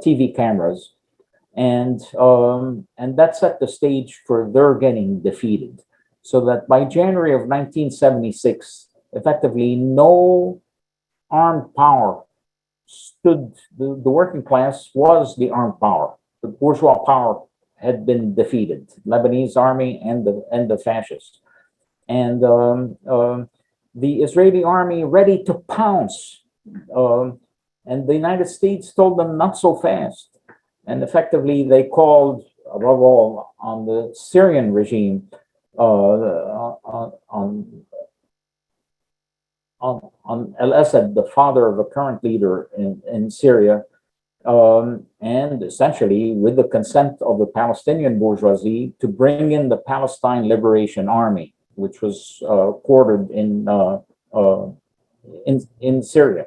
TV cameras. And that set the stage for their getting defeated. So that by January of 1976, effectively no armed power stood, the working class was the armed power. The bourgeois power had been defeated, Lebanese army and the fascists. And the Israeli army ready to pounce. And the United States told them not so fast. And effectively they called, above all, on the Syrian regime, on al-Assad, the father of the current leader in Syria, and essentially with the consent of the Palestinian bourgeoisie to bring in the Palestine Liberation Army, which was quartered in Syria.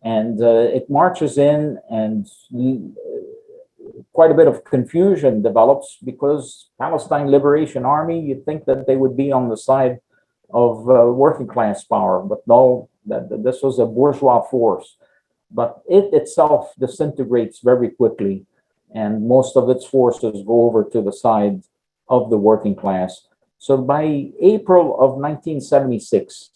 And it marches in, and quite a bit of confusion develops because Palestine Liberation Army, you'd think that they would be on the side of working class power, but no, that this was a bourgeois force. But it itself disintegrates very quickly, and most of its forces go over to the side of the working class. So by April of 1976,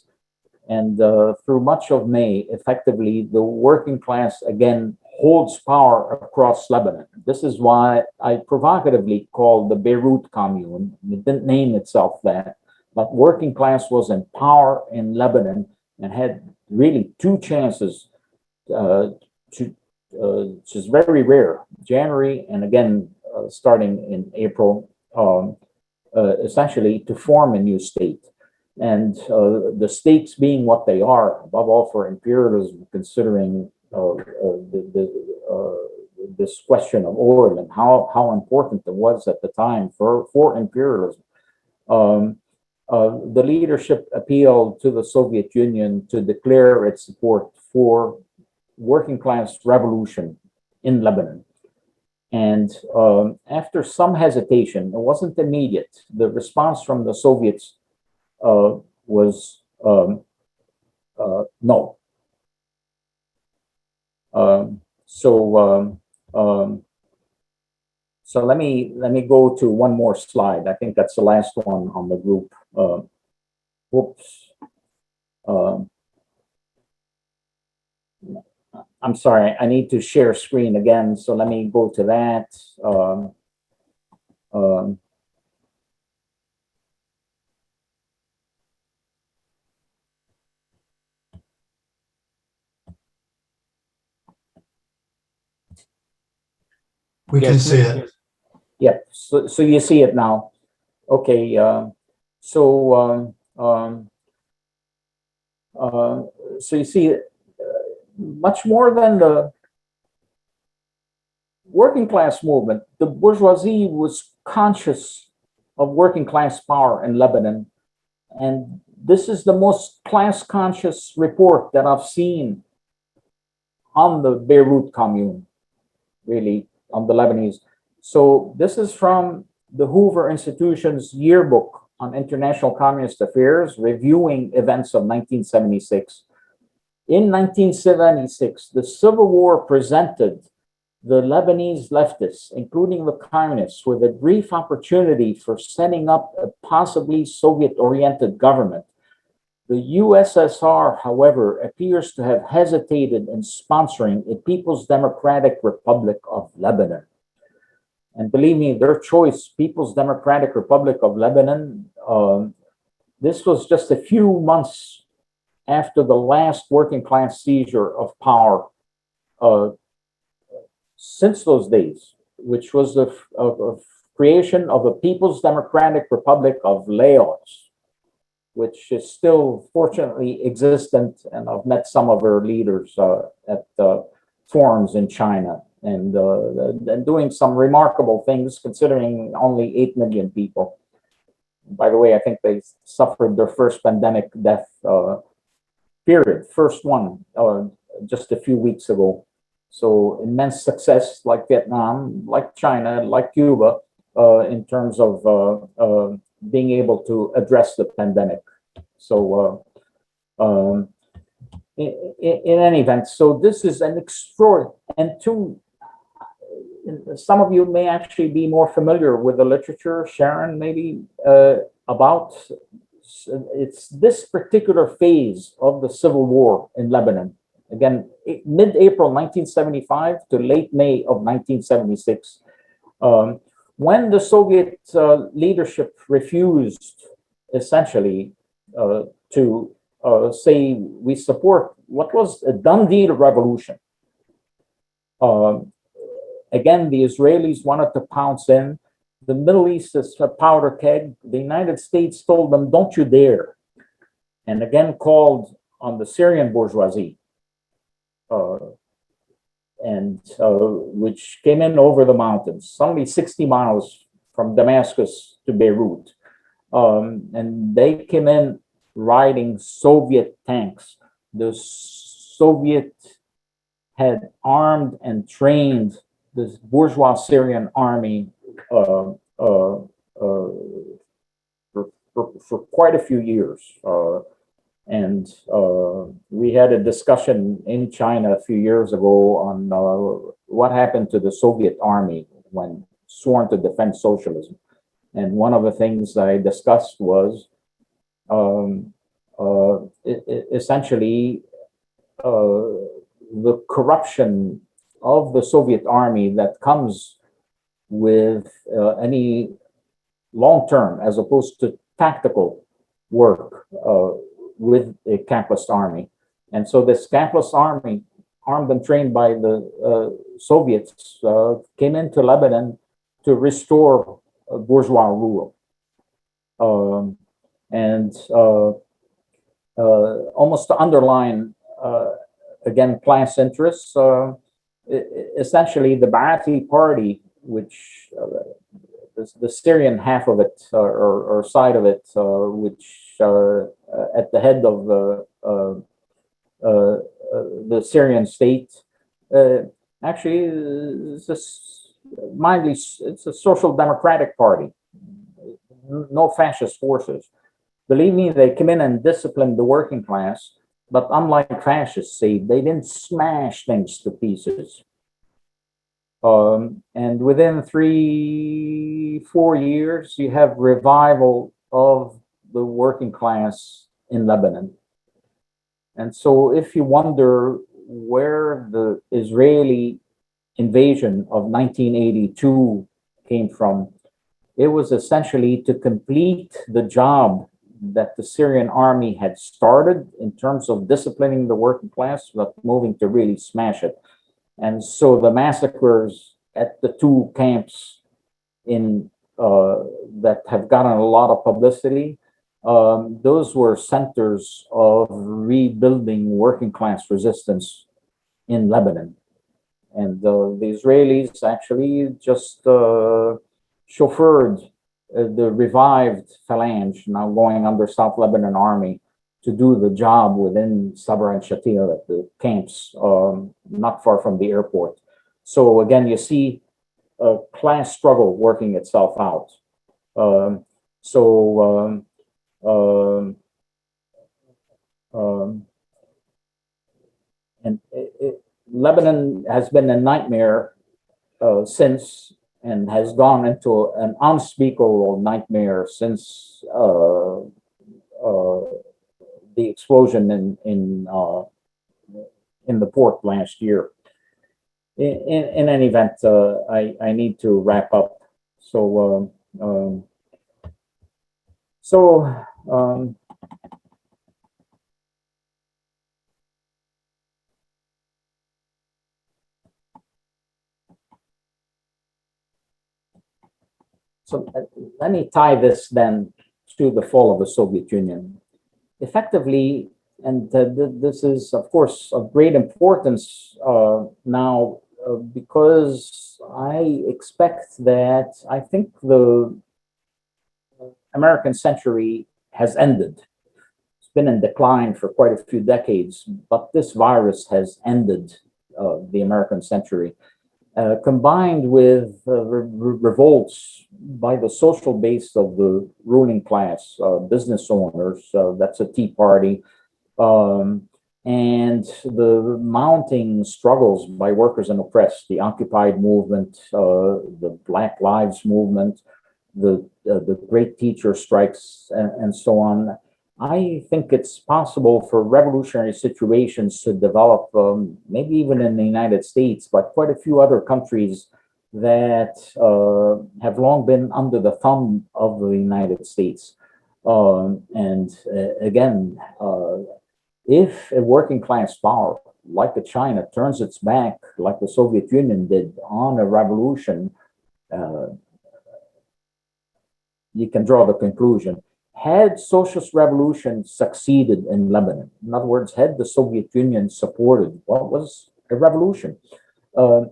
and through much of May, effectively, the working class again holds power across Lebanon. This is why I provocatively called the Beirut Commune. It didn't name itself that, but working class was in power in Lebanon and had really two chances which is very rare, January and again starting in April, essentially to form a new state. And the stakes being what they are, above all for imperialism, considering this question of oil and how important it was at the time for imperialism. The leadership appealed to the Soviet Union to declare its support for working class revolution in Lebanon. And after some hesitation, it wasn't immediate. The response from the Soviets was no. So let me go to one more slide. I think that's the last one on the group. Whoops. I'm sorry, I need to share screen again. So let me go to that. We can see it. Yeah, so you see it now. Okay, so you see, much more than the working class movement, the bourgeoisie was conscious of working class power in Lebanon. And this is the most class conscious report that I've seen on the Beirut Commune, really, on the Lebanese. So this is from the Hoover Institution's yearbook on international communist affairs, reviewing events of 1976. In 1976, the Civil War presented the Lebanese leftists, including the communists, with a brief opportunity for setting up a possibly Soviet-oriented government. The USSR, however, appears to have hesitated in sponsoring a People's Democratic Republic of Lebanon. And believe me, their choice, People's Democratic Republic of Lebanon, this was just a few months after the last working class seizure of power since those days, which was the creation of a People's Democratic Republic of Laos, which is still fortunately existent. And I've met some of her leaders at forums in China and doing some remarkable things considering only 8 million people. By the way, I think they suffered their first pandemic death period, first one, just a few weeks ago. So immense success like Vietnam, like China, like Cuba, in terms of being able to address the pandemic. So in any event, so this is an extraordinary, and some of you may actually be more familiar with the literature, Sharon, maybe, about it's this particular phase of the Civil War in Lebanon. Again, mid-April 1975 to late May of 1976, when the Soviet leadership refused, essentially, to say we support what was a done deal revolution. Again, the Israelis wanted to pounce in. The Middle East is a powder keg. The United States told them, don't you dare. And again, called on the Syrian bourgeoisie, which came in over the mountains, only 60 miles from Damascus to Beirut. And they came in riding Soviet tanks. The Soviet had armed and trained this bourgeois Syrian army for quite a few years. And we had a discussion in China a few years ago on what happened to the Soviet army when sworn to defend socialism. And one of the things I discussed was essentially the corruption of the Soviet army that comes with any long-term, as opposed to tactical work with a capitalist army. And so this capitalist army, armed and trained by the Soviets, came into Lebanon to restore bourgeois rule. Almost to underline, again, class interests, essentially the Ba'athi Party, which the Syrian half of it, or side of it, which at the head of the Syrian state, actually it's a social democratic party, no fascist forces. Believe me, they come in and discipline the working class, but unlike fascists, they didn't smash things to pieces. And within 3-4 years, you have revival of the working class in Lebanon. And so if you wonder where the Israeli invasion of 1982 came from, it was essentially to complete the job that the Syrian army had started in terms of disciplining the working class, but moving to really smash it. And so the massacres at the two camps in that have gotten a lot of publicity, those were centers of rebuilding working class resistance in Lebanon. And the Israelis actually just chauffeured the revived phalange, now going under South Lebanon Army, to do the job within Sabra and Shatila at the camps, not far from the airport. So again, you see a class struggle working itself out. Lebanon has been a nightmare since, and has gone into an unspeakable nightmare since the explosion in the port last year. In any event, I need to wrap up. So let me tie this then to the fall of the Soviet Union. Effectively, and this is, of course, of great importance now, because I expect that I think the American century has ended. It's been in decline for quite a few decades, but this virus has ended the American century. Combined with revolts by the social base of the ruling class, business owners, that's a Tea Party, and the mounting struggles by workers and oppressed, the Occupy movement, the Black Lives movement, the great teacher strikes, and so on. I think it's possible for revolutionary situations to develop, maybe even in the United States, but quite a few other countries that have long been under the thumb of the United States. Again, if a working class power like China turns its back, like the Soviet Union did, on a revolution, you can draw the conclusion. Had socialist revolution succeeded in Lebanon, in other words, had the Soviet Union supported what was a revolution,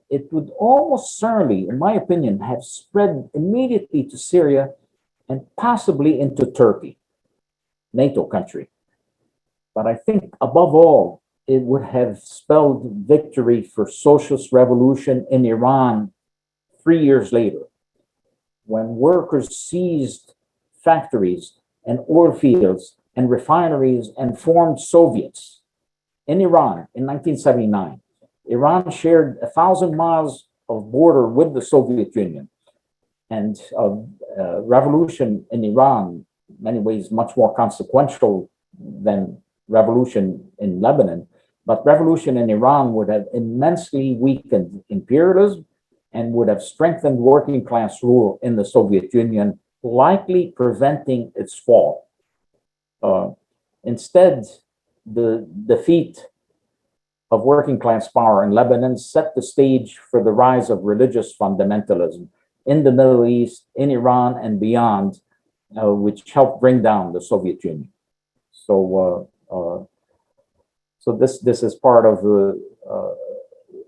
it would almost certainly, in my opinion, have spread immediately to Syria and possibly into Turkey, NATO country. But I think above all, it would have spelled victory for socialist revolution in Iran 3 years later, when workers seized factories and oil fields and refineries and formed Soviets in Iran in 1979. Iran shared 1,000 miles of border with the Soviet Union. And revolution in Iran, in many ways, much more consequential than revolution in Lebanon, But revolution in Iran would have immensely weakened imperialism and would have strengthened working class rule in the Soviet Union, likely preventing its fall. Instead, the defeat of working class power in Lebanon set the stage for the rise of religious fundamentalism in the Middle East, in Iran, and beyond, which helped bring down the Soviet Union. So, this is part of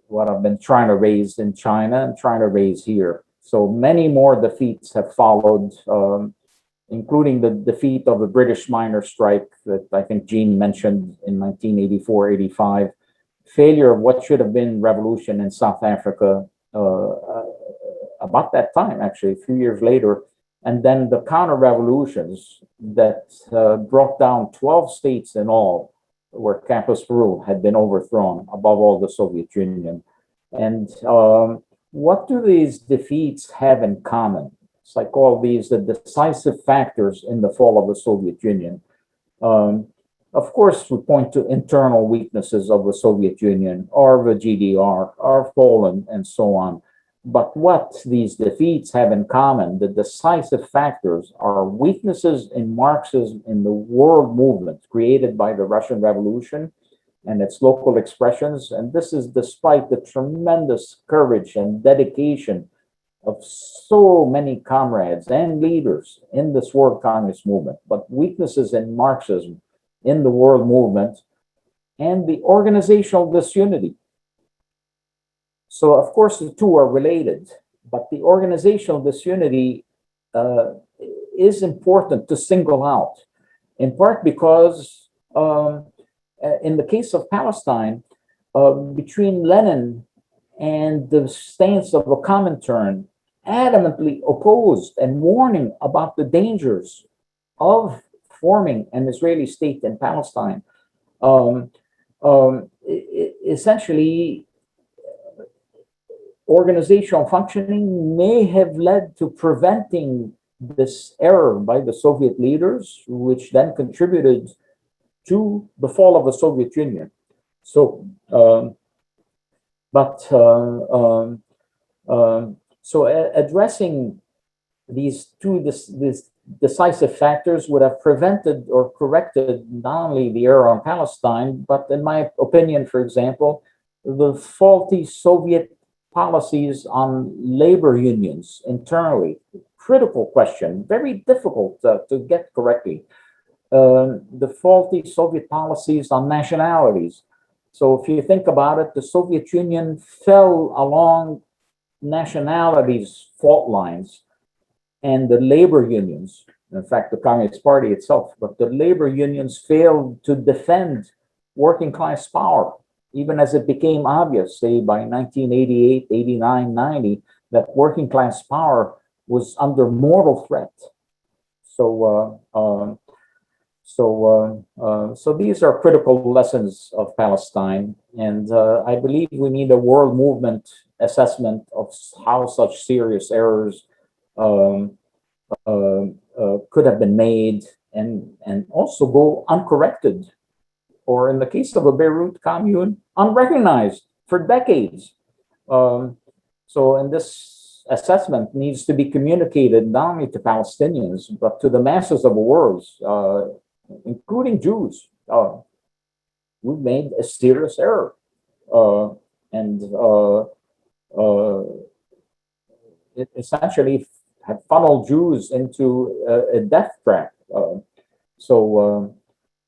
what I've been trying to raise in China and trying to raise here. So many more defeats have followed, including the defeat of the British miners' strike that I think Jean mentioned in 1984-85, failure of what should have been revolution in South Africa about that time, actually, a few years later, and then the counter-revolutions that brought down 12 states in all, where campus rule had been overthrown, above all the Soviet Union. And what do these defeats have in common? It's like all these, the decisive factors in the fall of the Soviet Union. Of course, we point to internal weaknesses of the Soviet Union or the GDR or Poland and so on. But what these defeats have in common, the decisive factors, are weaknesses in Marxism in the world movement created by the Russian Revolution and its local expressions. And this is despite the tremendous courage and dedication of so many comrades and leaders in this world Communist movement, but weaknesses in Marxism in the world movement and the organizational disunity. So, of course, the two are related, but the organizational disunity is important to single out, in part because in the case of Palestine, between Lenin and the stance of the Comintern, adamantly opposed and warning about the dangers of forming an Israeli state in Palestine, essentially, organizational functioning may have led to preventing this error by the Soviet leaders, which then contributed to the fall of the Soviet Union. So, addressing these two decisive factors would have prevented or corrected not only the error on Palestine, but in my opinion, for example, the faulty Soviet policies on labor unions internally. Critical question, very difficult to get correctly. The faulty Soviet policies on nationalities. So if you think about it, the Soviet Union fell along nationalities fault lines, and the labor unions, in fact, the Communist Party itself, but the labor unions failed to defend working class power, even as it became obvious, say by 1988, 89, 90, that working class power was under mortal threat. So these are critical lessons of Palestine, and I believe we need a world movement assessment of how such serious errors could have been made and also go uncorrected, or in the case of a Beirut commune, unrecognized for decades. And this assessment needs to be communicated not only to Palestinians, but to the masses of the world, including Jews. We've made a serious error. It essentially had funneled Jews into a death trap.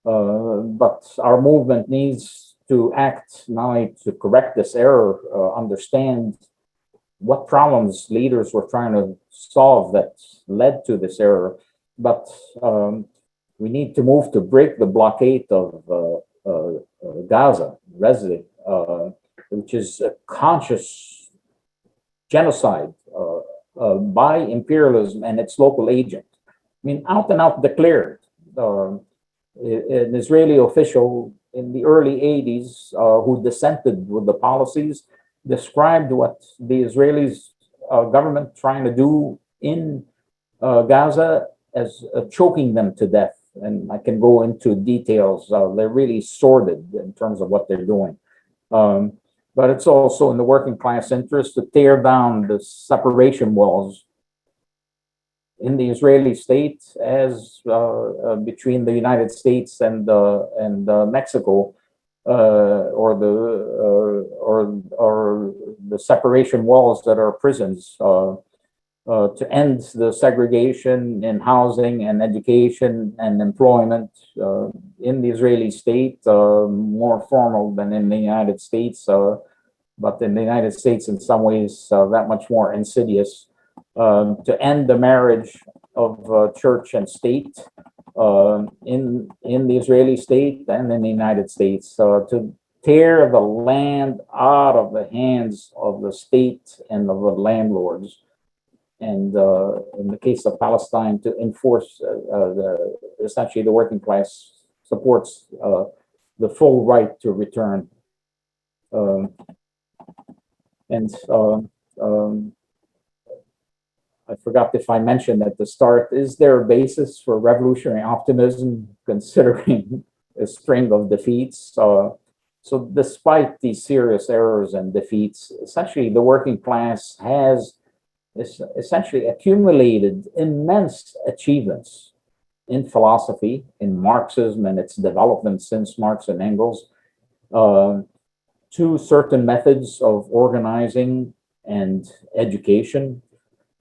But our movement needs to act not only to correct this error, understand what problems leaders were trying to solve that led to this error, but we need to move to break the blockade of Gaza, which is a conscious genocide by imperialism and its local agent. I mean, out and out declared. An Israeli official in the early 80s who dissented with the policies described what the Israeli government trying to do in Gaza as choking them to death, and I can go into details. They're really sordid in terms of what they're doing. But it's also in the working class interest to tear down the separation walls in the Israeli state as between the United States and Mexico, or the separation walls that are prisons, to end the segregation in housing and education and employment in the Israeli state, more formal than in the United States, but in the United States in some ways that much more insidious, to end the marriage of church and state in the Israeli state and in the United States, to tear the land out of the hands of the state and of the landlords. And in the case of Palestine, to enforce essentially the working class supports the full right to return. I forgot if I mentioned at the start, is there a basis for revolutionary optimism considering a string of defeats? So despite these serious errors and defeats, essentially the working class has essentially accumulated immense achievements in philosophy, in Marxism and its development since Marx and Engels, to certain methods of organizing and education,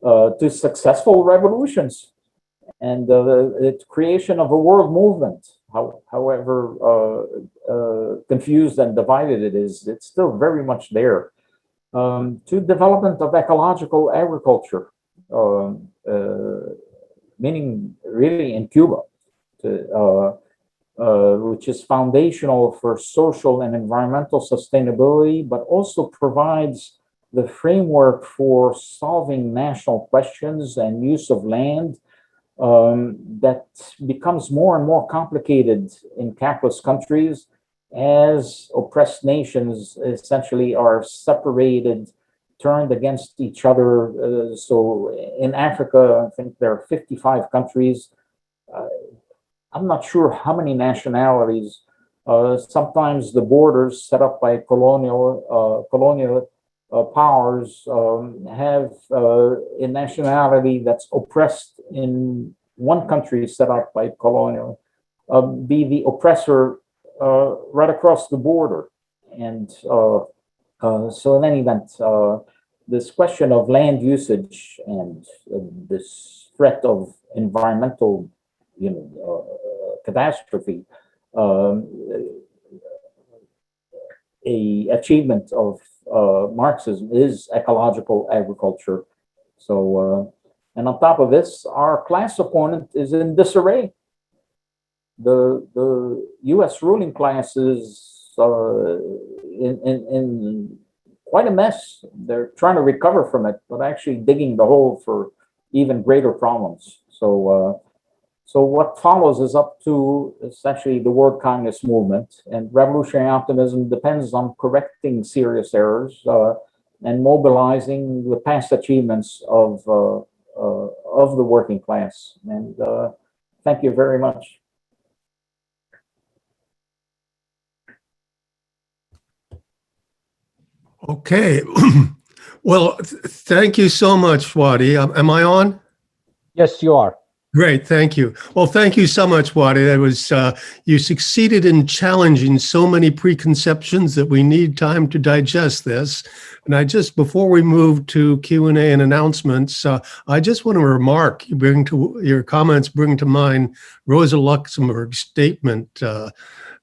to successful revolutions, and the creation of a world movement. However confused and divided it is, it's still very much there. To development of ecological agriculture, meaning really in Cuba, which is foundational for social and environmental sustainability, but also provides the framework for solving national questions and use of land that becomes more and more complicated in capitalist countries as oppressed nations essentially are separated, turned against each other. So in Africa, I think there are 55 countries. I'm not sure how many nationalities. Sometimes the borders set up by colonial powers have a nationality that's oppressed in one country set up by colonial, be the oppressor right across the border. And so in any event, this question of land usage and this threat of environmental catastrophe, a achievement of Marxism is ecological agriculture. So, and on top of this, our class opponent is in disarray. The U.S. ruling class is in quite a mess. They're trying to recover from it, but actually digging the hole for even greater problems. So, so what follows is up to essentially the world communist movement, and revolutionary optimism depends on correcting serious errors and mobilizing the past achievements of the working class. And thank you very much. Okay. Well, thank you so much, Wadi'h. Am I on? Yes, you are. Great, thank you. Well, thank you so much, Wadi'h. That was you succeeded in challenging so many preconceptions that we need time to digest this. And I just, before we move to Q&A and announcements, I just want to remark, your comments bring to mind Rosa Luxemburg's statement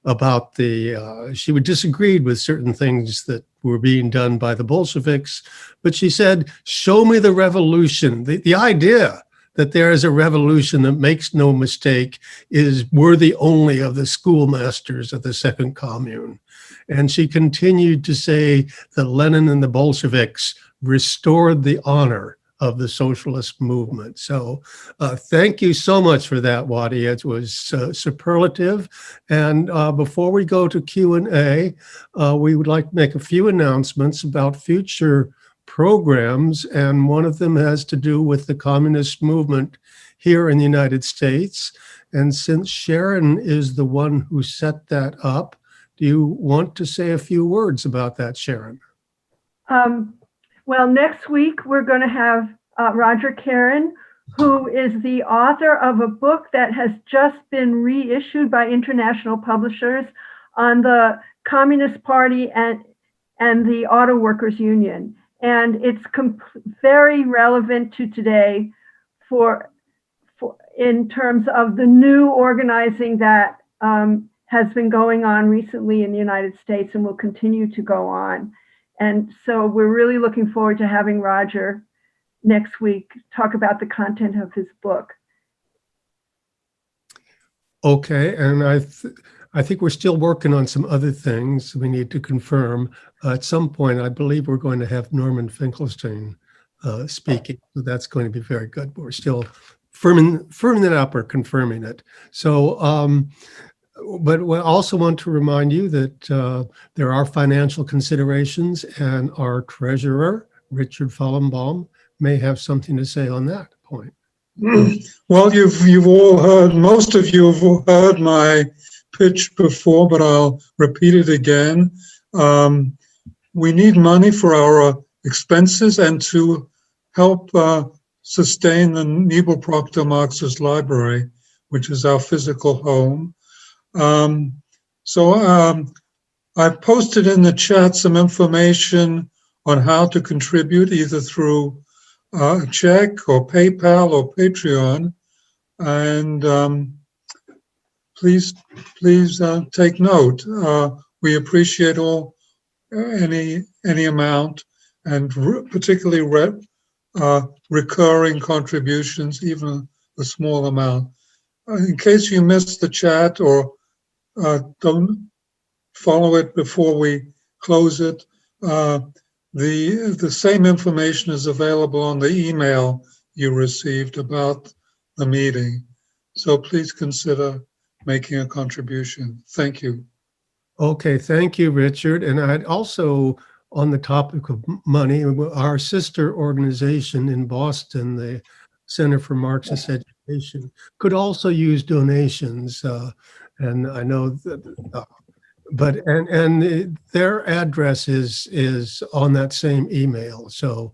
about she disagreed with certain things that were being done by the Bolsheviks, but she said, show me the revolution. The idea that there is a revolution that makes no mistake is worthy only of the schoolmasters of the Second Commune. And she continued to say that Lenin and the Bolsheviks restored the honor of the socialist movement. So thank you so much for that, Wadi'h. It was superlative. And before we go to Q&A, we would like to make a few announcements about future programs, and one of them has to do with the communist movement here in the United States. And since Sharon is the one who set that up, do you want to say a few words about that, Sharon? Well, next week we're going to have Roger Karen, who is the author of a book that has just been reissued by international publishers on the Communist Party and the Auto Workers Union. And it's very relevant to today in terms of the new organizing that has been going on recently in the United States and will continue to go on. And so we're really looking forward to having Roger next week talk about the content of his book. Okay, and I think we're still working on some other things we need to confirm. At some point, I believe we're going to have Norman Finkelstein speaking. So that's going to be very good. But we're still firming it up or confirming it. So, but we also want to remind you that there are financial considerations, and our treasurer, Richard Fallenbaum, may have something to say on that point. Well, you've all heard, most of you have all heard my pitch before, but I'll repeat it again. We need money for our expenses and to help sustain the Nibel Proctor Marxist Library, which is our physical home. I've posted in the chat some information on how to contribute, either through a check or PayPal or Patreon, and please take note. We appreciate any amount, and particularly recurring contributions, even a small amount. In case you missed the chat or don't follow it before we close it, the same information is available on the email you received about the meeting. So please consider making a contribution. Thank you. Okay, thank you, Richard. And I'd also, on the topic of money, our sister organization in Boston, the Center for Marxist Education, could also use donations. And I know that, and their address is on that same email. So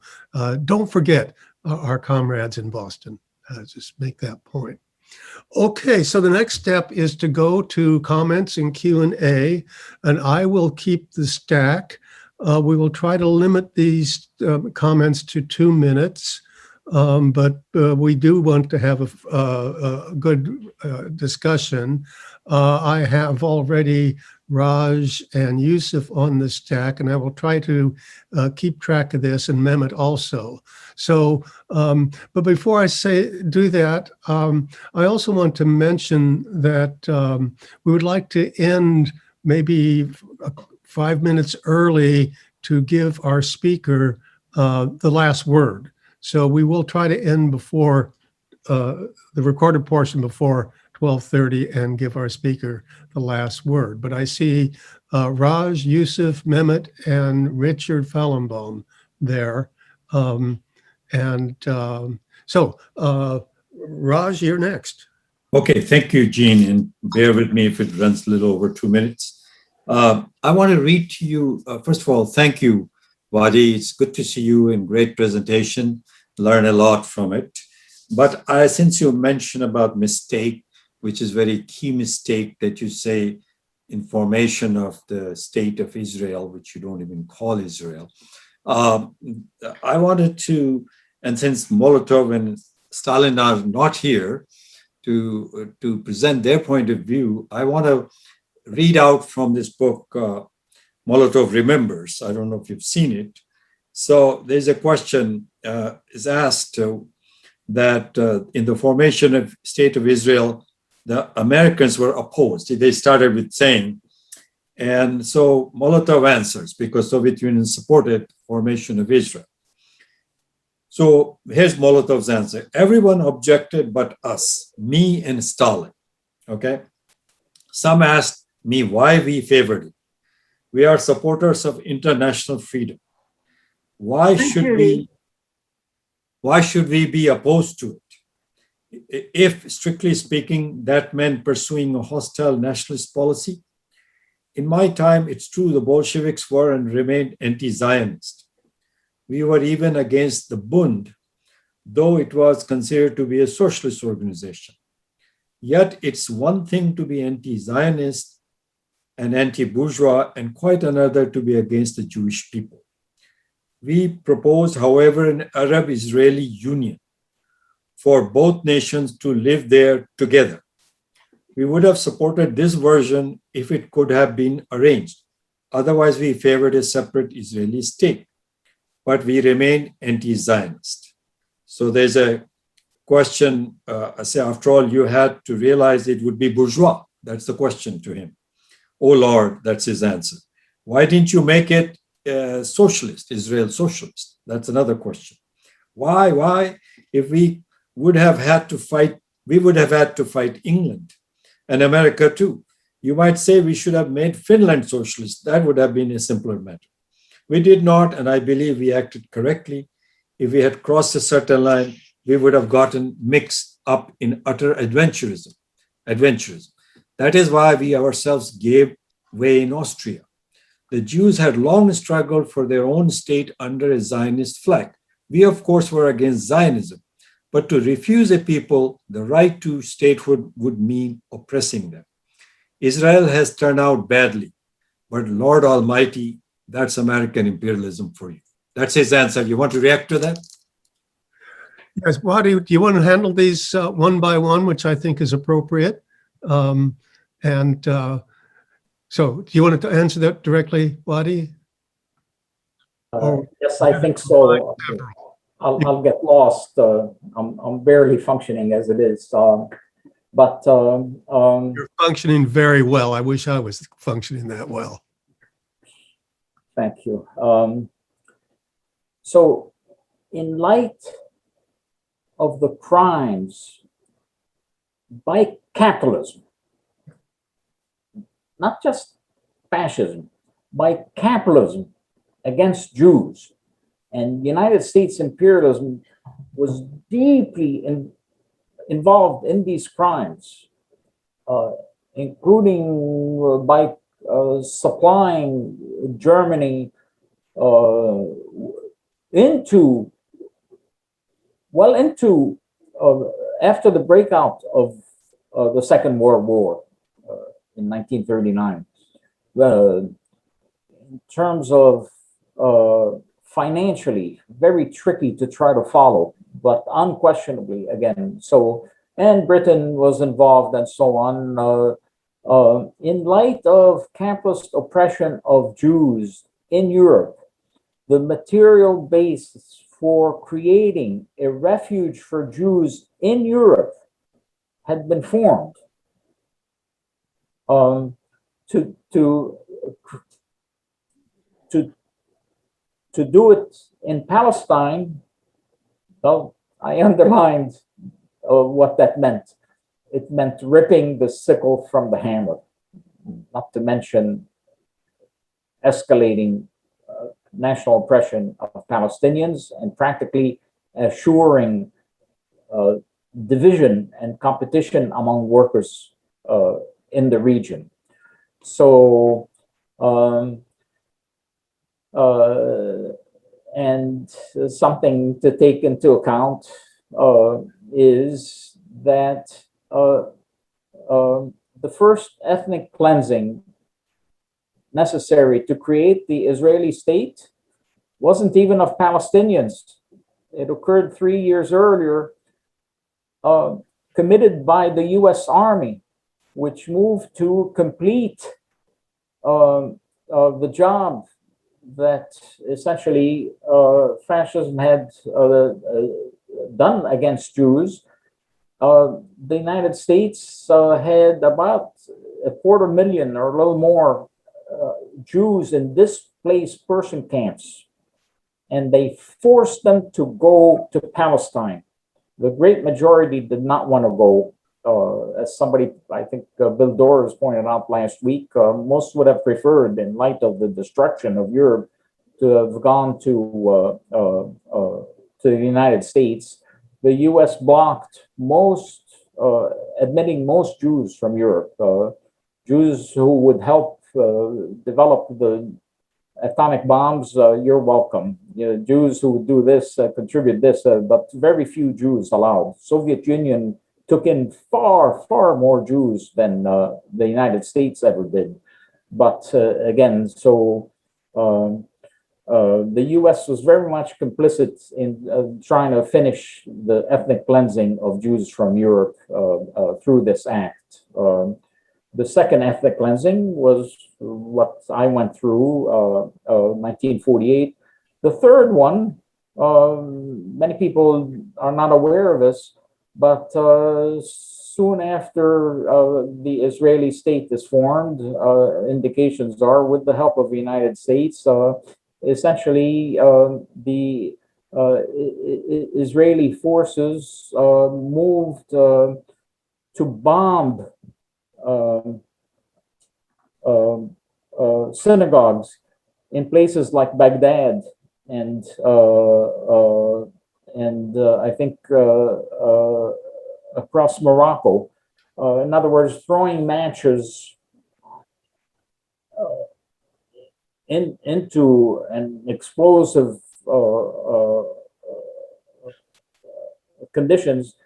don't forget our comrades in Boston. Just make that point. Okay, so the next step is to go to comments and Q&A, and I will keep the stack. We will try to limit these comments to 2 minutes, but we do want to have a good discussion. I have already Raj and Yusuf on the stack, and I will try to keep track of this, and Mehmet also. So, but before I do that, I also want to mention that we would like to end maybe 5 minutes early to give our speaker the last word. So we will try to end before the recorded portion before 12:30 and give our speaker the last word. But I see Raj, Yusuf, Mehmet, and Richard Fallenbaum there. So Raj, you're next. Okay, thank you, Gene, and bear with me if it runs a little over 2 minutes. I want to read to you, first of all, thank you, Wadi'h. It's good to see you in great presentation, learn a lot from it. But since you mentioned about mistake, which is very key mistake that you say in formation of the state of Israel, which you don't even call Israel. I wanted to, and since Molotov and Stalin are not here to present their point of view, I want to read out from this book, Molotov Remembers. I don't know if you've seen it. So there's a question is asked that in the formation of State of Israel, the Americans were opposed. They started with saying, and so Molotov answers, because Soviet Union supported formation of Israel. So here's Molotov's answer. Everyone objected but us, me and Stalin, okay? Some asked me why we favored it. We are supporters of international freedom. Why should we be opposed to it? if strictly speaking, that meant pursuing a hostile nationalist policy. In my time, it's true the Bolsheviks were and remained anti-Zionist. We were even against the Bund, though it was considered to be a socialist organization. Yet it's one thing to be anti-Zionist and anti-bourgeois, and quite another to be against the Jewish people. We proposed, however, an Arab-Israeli union for both nations to live there together. We would have supported this version if it could have been arranged. Otherwise, we favored a separate Israeli state, but we remained anti-Zionist. So there's a question, I say, after all, you had to realize it would be bourgeois. That's the question to him. Oh Lord, that's his answer. Why didn't you make it socialist, Israel socialist? That's another question. Why? If we would have had to fight, we would have had to fight England and America too. You might say we should have made Finland socialist. That would have been a simpler matter. We did not, and I believe we acted correctly. If we had crossed a certain line, we would have gotten mixed up in utter adventurism. That is why we ourselves gave way in Austria. The Jews had long struggled for their own state under a Zionist flag. We, of course, were against Zionism, but to refuse a people the right to statehood would mean oppressing them. Israel has turned out badly, but Lord Almighty, that's American imperialism for you. That's his answer. You want to react to that? Yes, Wadi'h, do you want to handle these one by one, which I think is appropriate? So do you want to answer that directly, Wadi'h? Yes, I think so. I'll get lost. I'm barely functioning as it is. But You're functioning very well. I wish I was functioning that well. Thank you. So in light of the crimes by capitalism, not just fascism, by capitalism against Jews, and United States imperialism was deeply involved in these crimes, including by supplying Germany into after the breakout of the Second World War in 1939. In terms of financially, very tricky to try to follow, but unquestionably, again, so, and Britain was involved and so on. In light of capitalist oppression of Jews in Europe, the material basis for creating a refuge for Jews in Europe had been formed. To do it in Palestine, well, I underlined what that meant. It meant ripping the sickle from the hammer, not to mention escalating national oppression of Palestinians and practically assuring division and competition among workers in the region. So, and something to take into account is that the first ethnic cleansing necessary to create the Israeli state wasn't even of Palestinians. It occurred 3 years earlier, committed by the US Army, which moved to complete the job that essentially fascism had done against Jews. The United States had about 250,000 or a little more Jews in displaced person camps, and they forced them to go to Palestine. The great majority did not want to go. As somebody, I think Bill Doris pointed out last week, most would have preferred, in light of the destruction of Europe, to have gone to the United States. the U.S. blocked admitting most Jews from Europe, Jews who would help develop the atomic bombs. You're welcome. Jews who would do this, contribute this, but very few Jews allowed. Soviet Union took in far, far more Jews than the United States ever did. But again, so the U.S. was very much complicit in trying to finish the ethnic cleansing of Jews from Europe through this act. The second ethnic cleansing was what I went through, 1948. The third one, many people are not aware of this, but soon after the Israeli state is formed, indications are, with the help of the United States, essentially the Israeli forces moved to bomb synagogues in places like Baghdad and I think across Morocco. In other words, throwing matches into an explosive conditions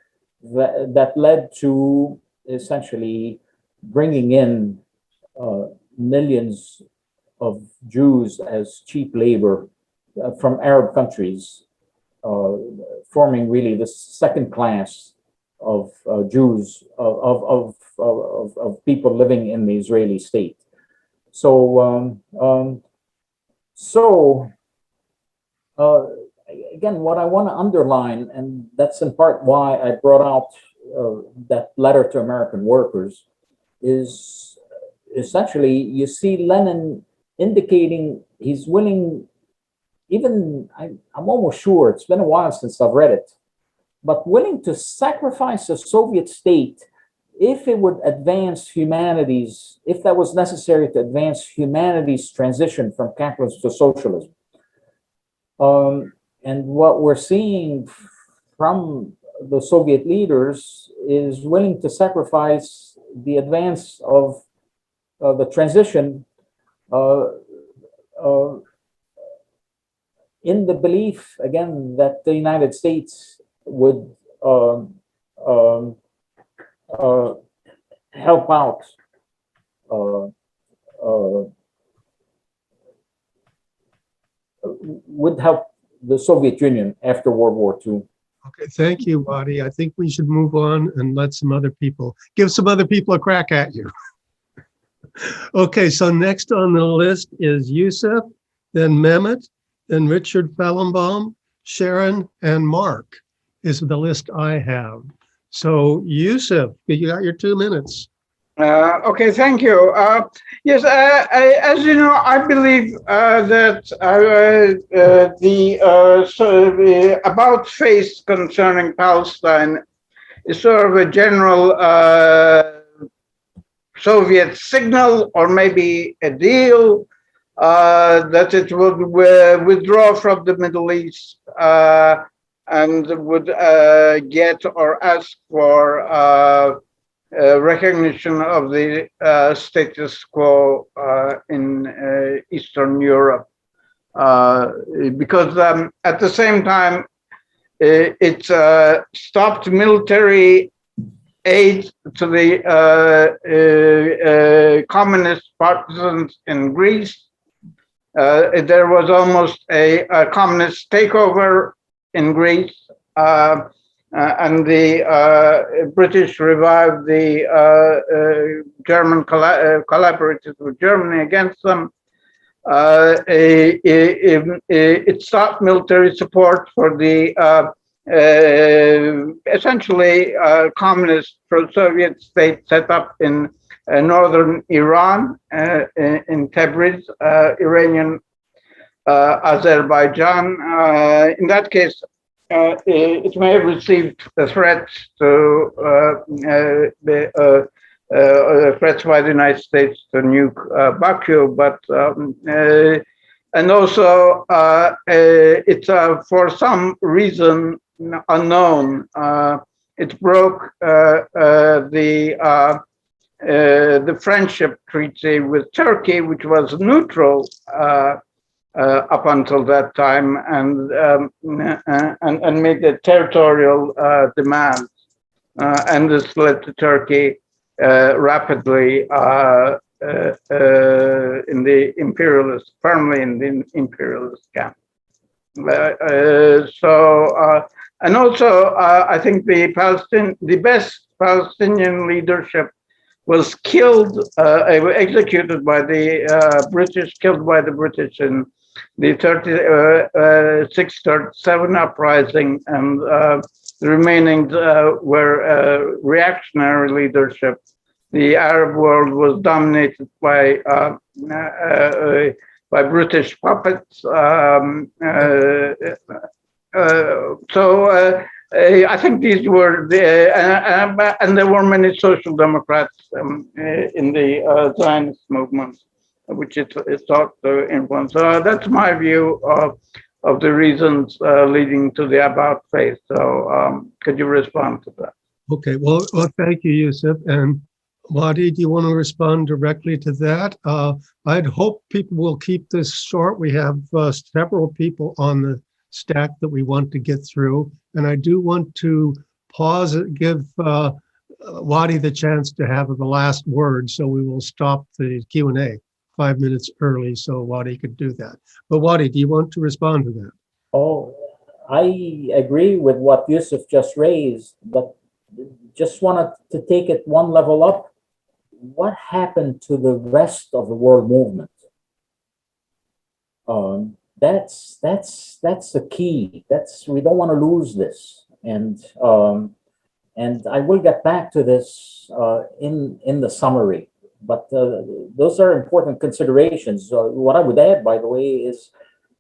that led to essentially bringing in millions of Jews as cheap labor from Arab countries, forming really the second class of Jews, of people living in the Israeli state. So, again, what I want to underline, and that's in part why I brought out that letter to American workers, is essentially you see Lenin indicating he's willing, even I'm almost sure, it's been a while since I've read it, but willing to sacrifice a Soviet state if it would advance humanity's, if that was necessary to advance humanity's transition from capitalism to socialism. And what we're seeing from the Soviet leaders is willing to sacrifice the advance of the transition in the belief, again, that the United States would help out would help the Soviet Union after World War II. Okay, thank you, Wadi'h. I think we should move on and let some other people, give some other people a crack at you. Okay, so next on the list is Yusuf, then Mehmet, then Richard Fellenbaum, Sharon, and Mark is the list I have. So Yusuf, you got your 2 minutes. Okay, thank you. Yes, as you know, I believe that the about face concerning Palestine is sort of a general Soviet signal, or maybe a deal that it would withdraw from the Middle East and would get or ask for recognition of the status quo in Eastern Europe, because at the same time it stopped military aid to the communist partisans in Greece. There was almost a communist takeover in Greece. And the British revived the German collaborated with Germany against them. It stopped military support for the essentially communist pro-Soviet state set up in northern Iran, in Tabriz, Iranian Azerbaijan. In that case, it may have received the threats to threats by the United States to nuke Baku, but and also it's for some reason unknown. It broke the friendship treaty with Turkey, which was neutral up until that time, and made a territorial demand, and this led to Turkey rapidly firmly in the imperialist camp. And also, I think the best Palestinian leadership was executed by the British, killed by the British in the 637 uprising, and the remaining were reactionary leadership. The Arab world was dominated by British puppets. I think these were and there were many social democrats in the Zionist movement, which it sought to influence. So that's my view of the reasons leading to the about phase. So could you respond to that? Okay, well, thank you, Yusuf. And Wadi'h, do you want to respond directly to that? I'd hope people will keep this short. We have several people on the stack that we want to get through. And I do want to pause and give Wadi'h the chance to have the last word. So we will stop the Q&A 5 minutes early so Wadi'h could do that. But Wadi'h, do you want to respond to that? Oh, I agree with what Yusuf just raised, but just wanted to take it one level up. What happened to the rest of the world movement? That's the key. We don't want to lose this, and I will get back to this in the summary. But those are important considerations. What I would add, by the way, is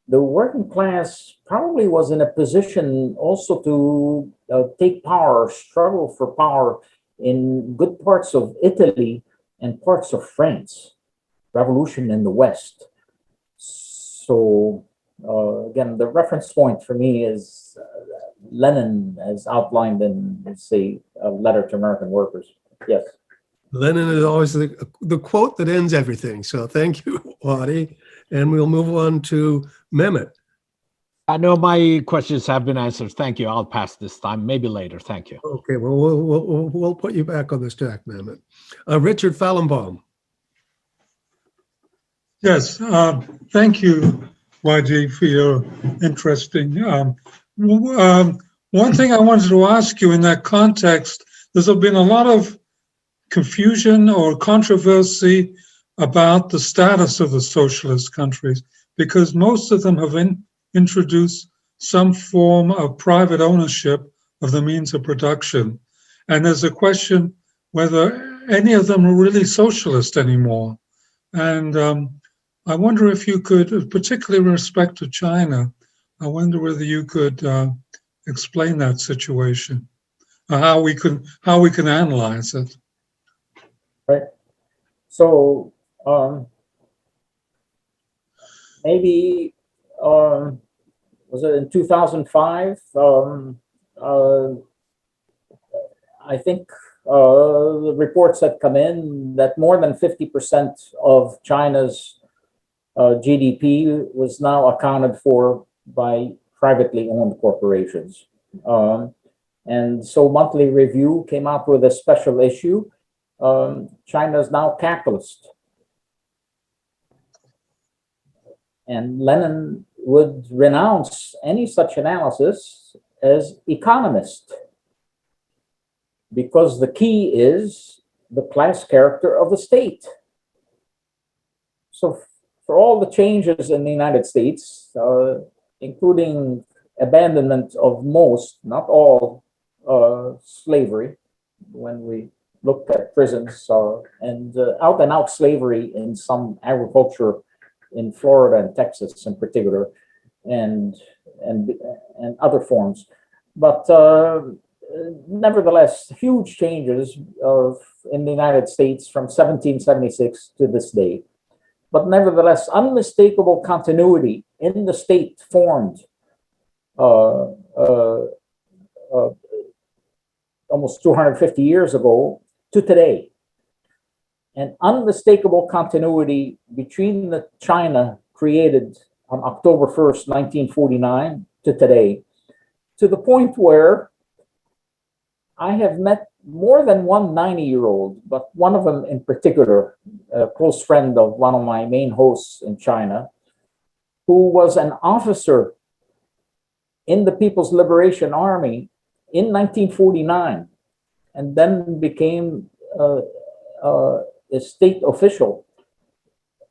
the working class probably was in a position also to take power, struggle for power in good parts of Italy and parts of France. Revolution in the West. So again, the reference point for me is Lenin, as outlined in, say, a letter to American workers. Yes. Lenin is always the quote that ends everything. So thank you, Wadi'h. And we'll move on to Mehmet. I know my questions have been answered. Thank you. I'll pass this time, maybe later. Thank you. Okay, well, we'll put you back on the stack, Mehmet. Richard Fallenbaum. Yes, thank you, Wadi'h, for your interesting. One thing I wanted to ask you in that context, there's been a lot of confusion or controversy about the status of the socialist countries, because most of them have introduced some form of private ownership of the means of production. And there's a question whether any of them are really socialist anymore. And I wonder if you could, particularly with respect to China, I wonder whether you could explain that situation, or how we can analyze it. Right. So maybe was it in 2005? I think the reports had come in that more than 50% of China's GDP was now accounted for by privately owned corporations. And so Monthly Review came out with a special issue. China is now capitalist. And Lenin would renounce any such analysis as economist, because the key is the class character of the state. So for all the changes in the United States, including abandonment of most, not all, slavery, when we looked at prisons, and out and out slavery in some agriculture in Florida and Texas in particular, and other forms. But nevertheless, huge changes in the United States from 1776 to this day. But nevertheless, unmistakable continuity in the state formed almost 250 years ago to today. An unmistakable continuity between the China created on October 1st, 1949 to today, to the point where I have met more than one 90-year-old, but one of them in particular, a close friend of one of my main hosts in China, who was an officer in the People's Liberation Army in 1949, and then became a state official,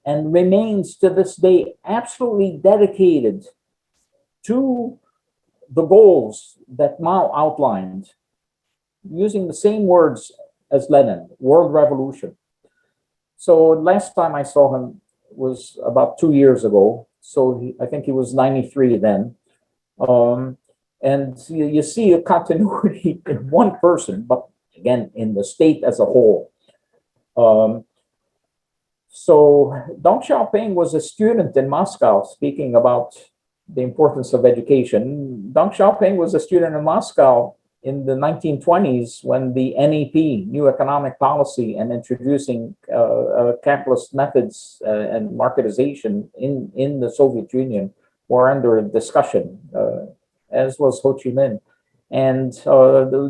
and remains to this day absolutely dedicated to the goals that Mao outlined, using the same words as Lenin, world revolution. So last time I saw him was about 2 years ago. So I think he was 93 then. And you see a continuity in one person, but again, in the state as a whole. So Deng Xiaoping was a student in Moscow, speaking about the importance of education. Deng Xiaoping was a student in Moscow in the 1920s when the NEP, New Economic Policy, and introducing capitalist methods and marketization in the Soviet Union were under discussion, as was Ho Chi Minh. And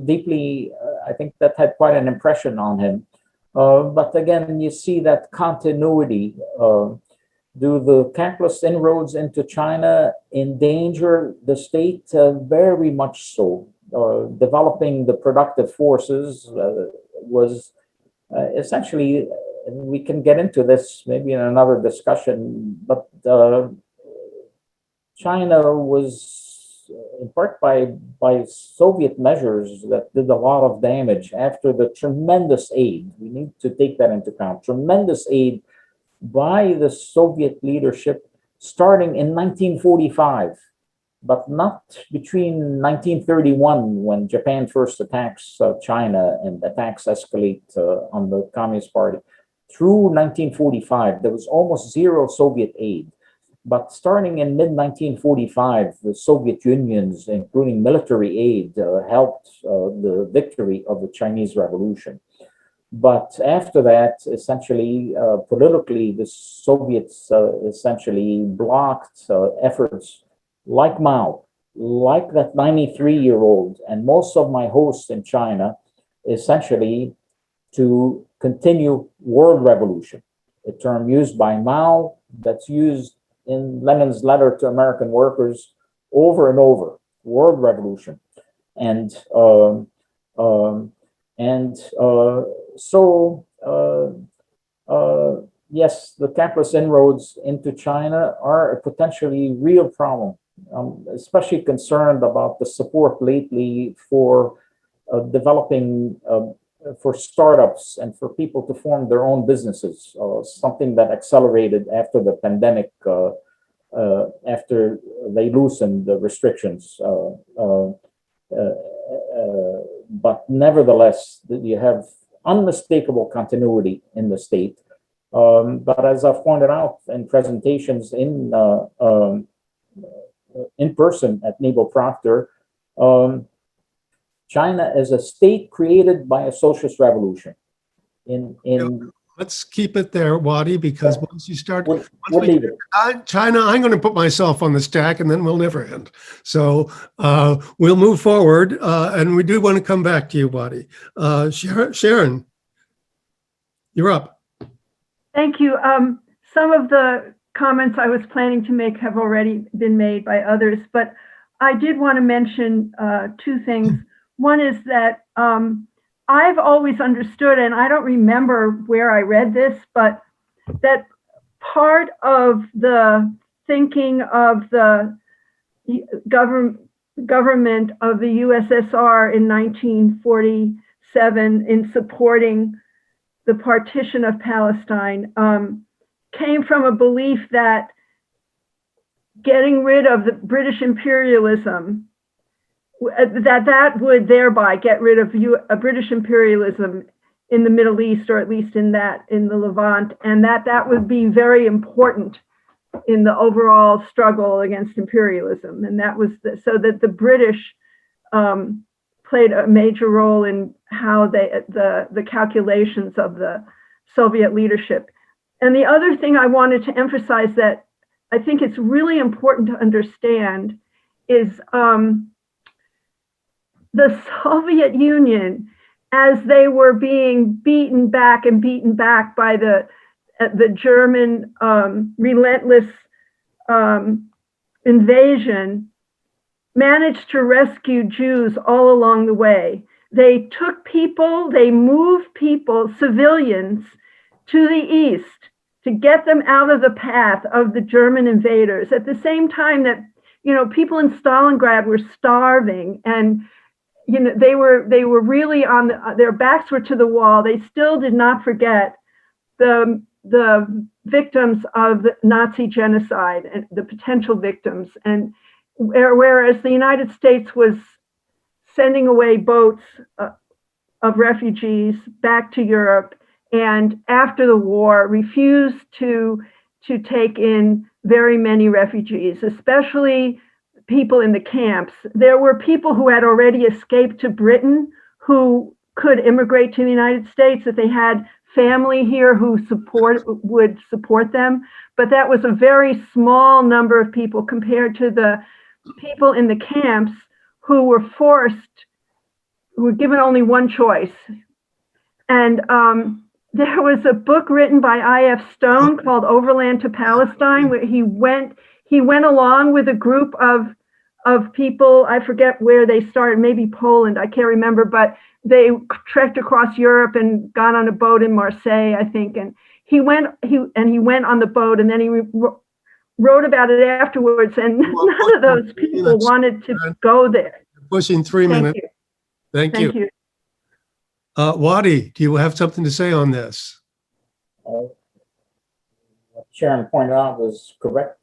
deeply, I think that had quite an impression on him. But again, you see that continuity. Do the capitalist inroads into China endanger the state? Very much so. Developing the productive forces was essentially, and we can get into this maybe in another discussion, but China was, in part by Soviet measures that did a lot of damage after the tremendous aid. We need to take that into account. Tremendous aid by the Soviet leadership starting in 1945, but not between 1931, when Japan first attacks China and attacks escalate on the Communist Party. Through 1945, there was almost zero Soviet aid. But starting in mid-1945, the Soviet Unions, including military aid, helped the victory of the Chinese Revolution. But after that, essentially, politically, the Soviets essentially blocked efforts like Mao, like that 93-year-old, and most of my hosts in China, essentially to continue world revolution, a term used by Mao that's used in Lenin's letter to American workers over and over, world revolution. And yes, the capitalist inroads into China are a potentially real problem. Especially concerned about the support lately for developing for startups and for people to form their own businesses, something that accelerated after the pandemic, after they loosened the restrictions. But nevertheless, you have unmistakable continuity in the state. But as I've pointed out in presentations in person at Nebo Proctor, China is a state created by a socialist revolution. Let's keep it there, Wadi'h, because once you start, China, I'm going to put myself on the stack and then we'll never end. So we'll move forward, and we do want to come back to you, Wadi'h. Sharon, you're up. Thank you. Some of the comments I was planning to make have already been made by others, but I did want to mention two things. One is that I've always understood, and I don't remember where I read this, but that part of the thinking of the government of the USSR in 1947 in supporting the partition of Palestine came from a belief that getting rid of the British imperialism, that would thereby get rid of British imperialism in the Middle East, or at least in the Levant, and that would be very important in the overall struggle against imperialism. And that was so that the British played a major role in how the calculations of the Soviet leadership. And the other thing I wanted to emphasize that I think it's really important to understand is the Soviet Union, as they were being beaten back by the German relentless invasion, managed to rescue Jews all along the way. They took people, they moved people, civilians, to the east to get them out of the path of the German invaders. At the same time that, people in Stalingrad were starving, and they were really on their backs were to the wall. They still did not forget the victims of the Nazi genocide and the potential victims. And whereas the United States was sending away boats of refugees back to Europe, and after the war refused to take in very many refugees, especially people in the camps. There were people who had already escaped to Britain who could immigrate to the United States if they had family here who would support them. But that was a very small number of people compared to the people in the camps who were given only one choice. And there was a book written by I.F. Stone called Overland to Palestine, where he went along with a group of people. I forget where they started, maybe Poland, I can't remember, but they trekked across Europe and got on a boat in Marseille, I think. And he went on the boat, and then he wrote about it afterwards. And none of those people wanted to go there. Pushing 3 minutes. Thank you. Wadi'h, do you have something to say on this? What Sharon pointed out was correct.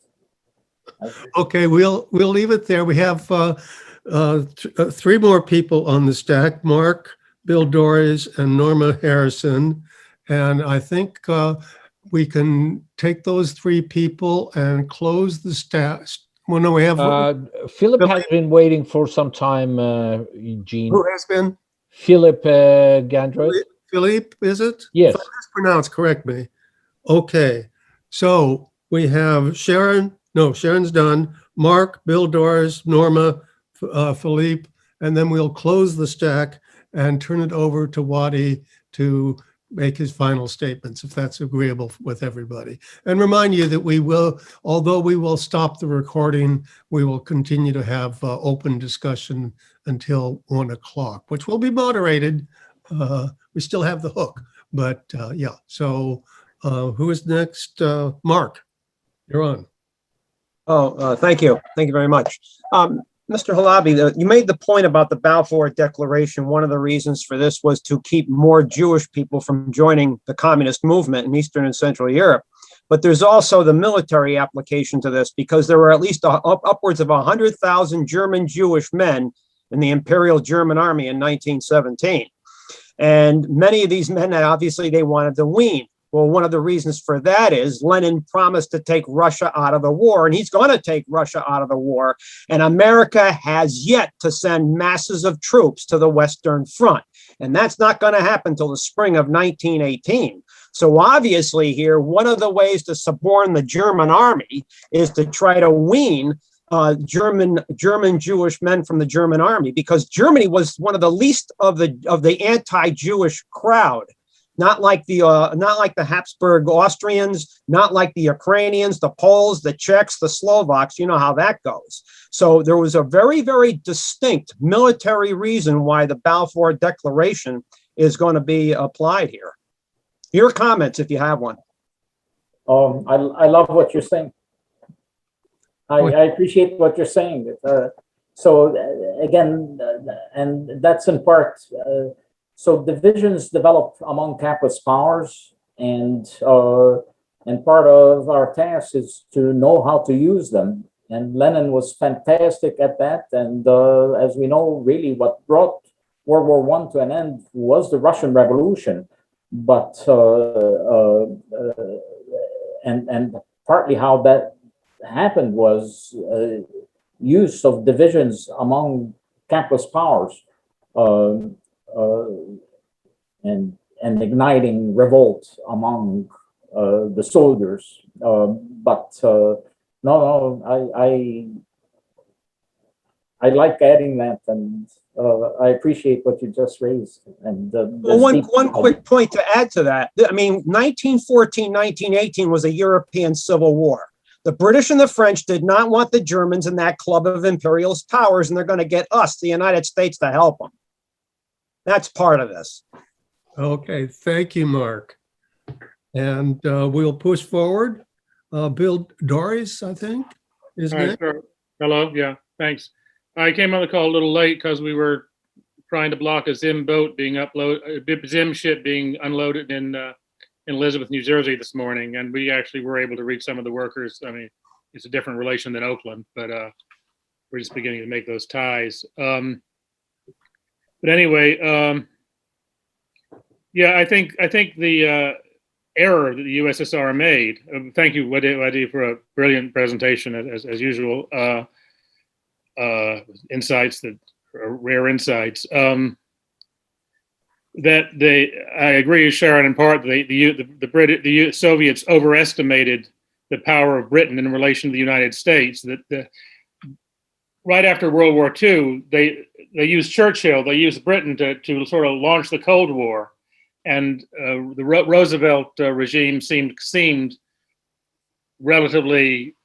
Okay, we'll leave it there. We have three more people on the stack: Mark, Bill Dorries, and Norma Harrison. And I think we can take those three people and close the stack. Well, no, we have Philip has been waiting for some time, Eugene. Who has been? Philip Gandroid. Philippe, is it? Yes. If it's pronounced, correct me. Okay, so we have Sharon. No, Sharon's done. Mark, Bill Dorries, Norma, Philippe, and then we'll close the stack and turn it over to Wadi'h to make his final statements, if that's agreeable with everybody. And remind you that we will, although we will stop the recording, we will continue to have open discussion until 1 o'clock, which will be moderated. We still have the hook, but yeah. So who is next? Mark, you're on. Oh, thank you. Thank you very much. Mr. Halabi, you made the point about the Balfour Declaration. One of the reasons for this was to keep more Jewish people from joining the communist movement in Eastern and Central Europe. But there's also the military application to this, because there were at least upwards of 100,000 German Jewish men in the Imperial German Army in 1917. And many of these men, obviously, they wanted to wean. Well, one of the reasons for that is Lenin promised to take Russia out of the war, and he's going to take Russia out of the war. And America has yet to send masses of troops to the Western Front. And that's not going to happen until the spring of 1918. So obviously here, one of the ways to suborn the German army is to try to wean German Jewish men from the German army, because Germany was one of the least of the anti-Jewish crowd. Not like the Habsburg Austrians, not like the Ukrainians, the Poles, the Czechs, the Slovaks. You know how that goes. So there was a very, very distinct military reason why the Balfour Declaration is going to be applied here. Your comments, if you have one. I love what you're saying. I appreciate what you're saying. So again, and that's in part. So divisions developed among capitalist powers, and part of our task is to know how to use them. And Lenin was fantastic at that. And as we know, really what brought World War I to an end was the Russian Revolution. But and partly how that happened was use of divisions among capitalist powers. um, uh, and igniting revolt among the soldiers. I like adding that, and I appreciate what you just raised. And Well, one quick point to add to that. I mean, 1914, 1918 was a European civil war. The British and the French did not want the Germans in that club of imperialist powers, and they're going to get us, the United States, to help them. That's part of this. Okay, thank you, Mark. And we'll push forward. Bill Doris, I think, is All right, next. sure. Hello, yeah, thanks. I came on the call a little late because we were trying to block a Zim boat being Zim ship being unloaded in Elizabeth, New Jersey this morning, and we actually were able to reach some of the workers. I mean, it's a different relation than Oakland, but we're just beginning to make those ties. But anyway, yeah, I think the error that the USSR made. Thank you, Wadi'h, for a brilliant presentation as usual. Insights that are rare insights. I agree with Sharon in part. The Soviets overestimated the power of Britain in relation to the United States. Right after World War II, they used Churchill. They used Britain to sort of launch the Cold War, and the Roosevelt regime seemed relatively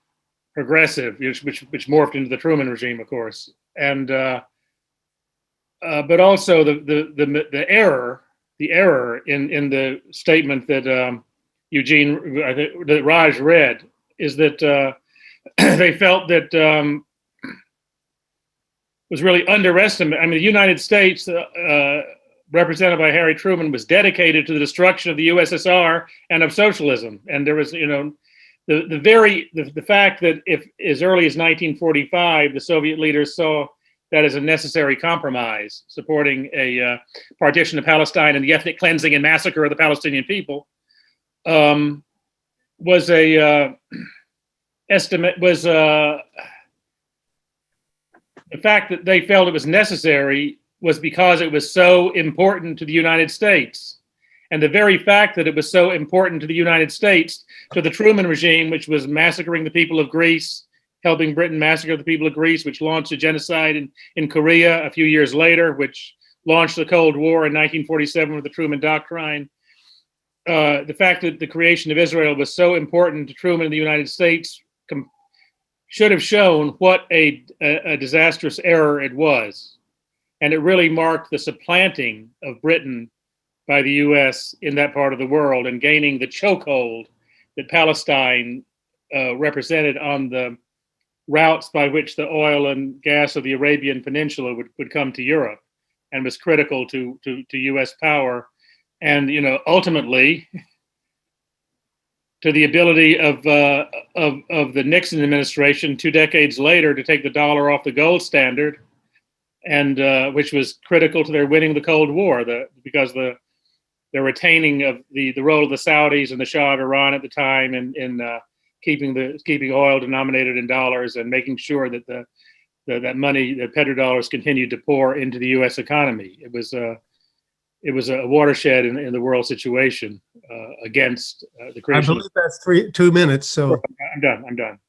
progressive, which morphed into the Truman regime, of course, and but also the error in the statement that Eugene, I think, that Raj read, is that they felt that was really underestimated. I mean, the United States, represented by Harry Truman, was dedicated to the destruction of the USSR and of socialism, and there was, the fact that if as early as 1945, the Soviet leaders saw that as a necessary compromise, supporting a partition of Palestine and the ethnic cleansing and massacre of the Palestinian people, was a estimate. Was the fact that they felt it was necessary was because it was so important to the United States. And the very fact that it was so important to the United States, to the Truman regime, which was massacring the people of Greece, helping Britain massacre the people of Greece, which launched a genocide in Korea a few years later, which launched the Cold War in 1947 with the Truman Doctrine. The fact that the creation of Israel was so important to Truman and the United States should have shown what a disastrous error it was. And it really marked the supplanting of Britain by the US in that part of the world, and gaining the chokehold that Palestine represented on the routes by which the oil and gas of the Arabian Peninsula would come to Europe, and was critical to US power, and ultimately to the ability of the Nixon administration 2 decades later to take the dollar off the gold standard, and which was critical to their winning the Cold War, because the retaining of the role of the Saudis and the Shah of Iran at the time in keeping oil denominated in dollars, and making sure that that money, the petrodollars, continued to pour into the U.S. economy. It was a watershed in the world situation against the creation. I believe that's 2 minutes. So I'm done.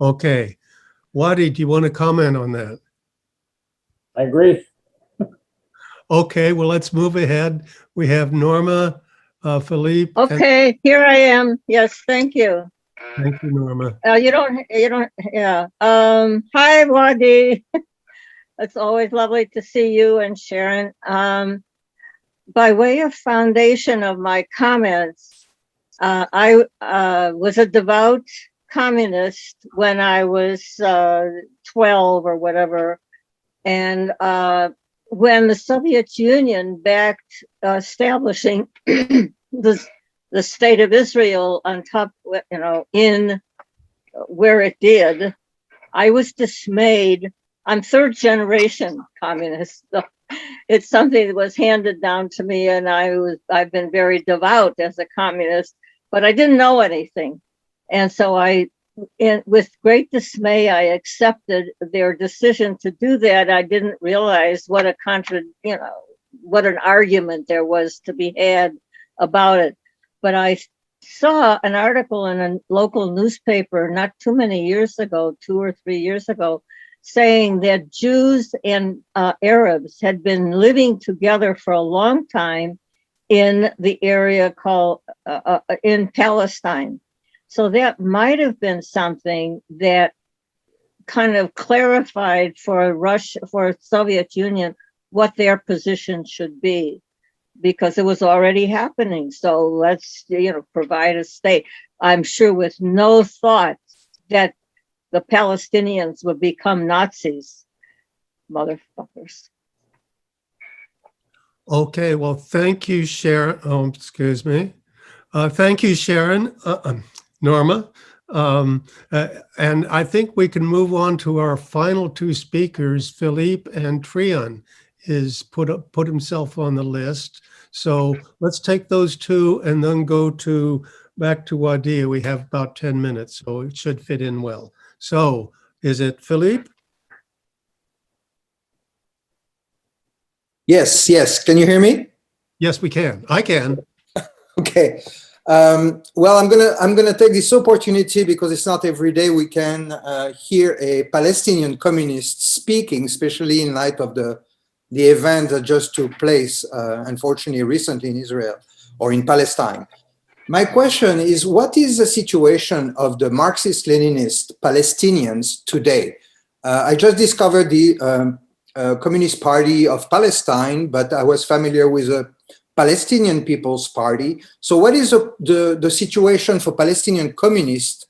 Okay, Wadi'h, do you want to comment on that? I agree. Okay, well, let's move ahead. We have Norma, Philippe. Okay, here I am. Yes, thank you. Thank you, Norma. Yeah. Hi, Wadi'h. It's always lovely to see you and Sharon. By way of foundation of my comments, I was a devout communist when I was 12 or whatever. And when the Soviet Union backed establishing the state of Israel on top, in where it did, I was dismayed. I'm third generation communist. So it's something that was handed down to me, and I've been very devout as a communist, but I didn't know anything. And so I with great dismay, I accepted their decision to do that. I didn't realize what what an argument there was to be had about it. But I saw an article in a local newspaper not too many years ago, 2 or 3 years ago, saying that Jews and Arabs had been living together for a long time in the area called in Palestine. So that might have been something that kind of clarified for Soviet Union what their position should be, because it was already happening. So let's, provide a state. I'm sure with no thought that the Palestinians would become Nazis, motherfuckers. Okay, well, thank you, Sharon. Oh, excuse me. Thank you, Sharon, Norma. And I think we can move on to our final two speakers. Philippe and Trion is put himself on the list. So let's take those two and then go back to Wadi'h. We have about 10 minutes, so it should fit in well. So is it Philippe? Yes. Can you hear me? Yes, we can. I can. Okay. Well, I'm gonna take this opportunity because it's not every day we can hear a Palestinian communist speaking, especially in light of the event that just took place, unfortunately, recently in Israel or in Palestine. My question is, what is the situation of the Marxist-Leninist Palestinians today? I just discovered the Communist Party of Palestine, but I was familiar with the Palestinian People's Party. So what is the situation for Palestinian communists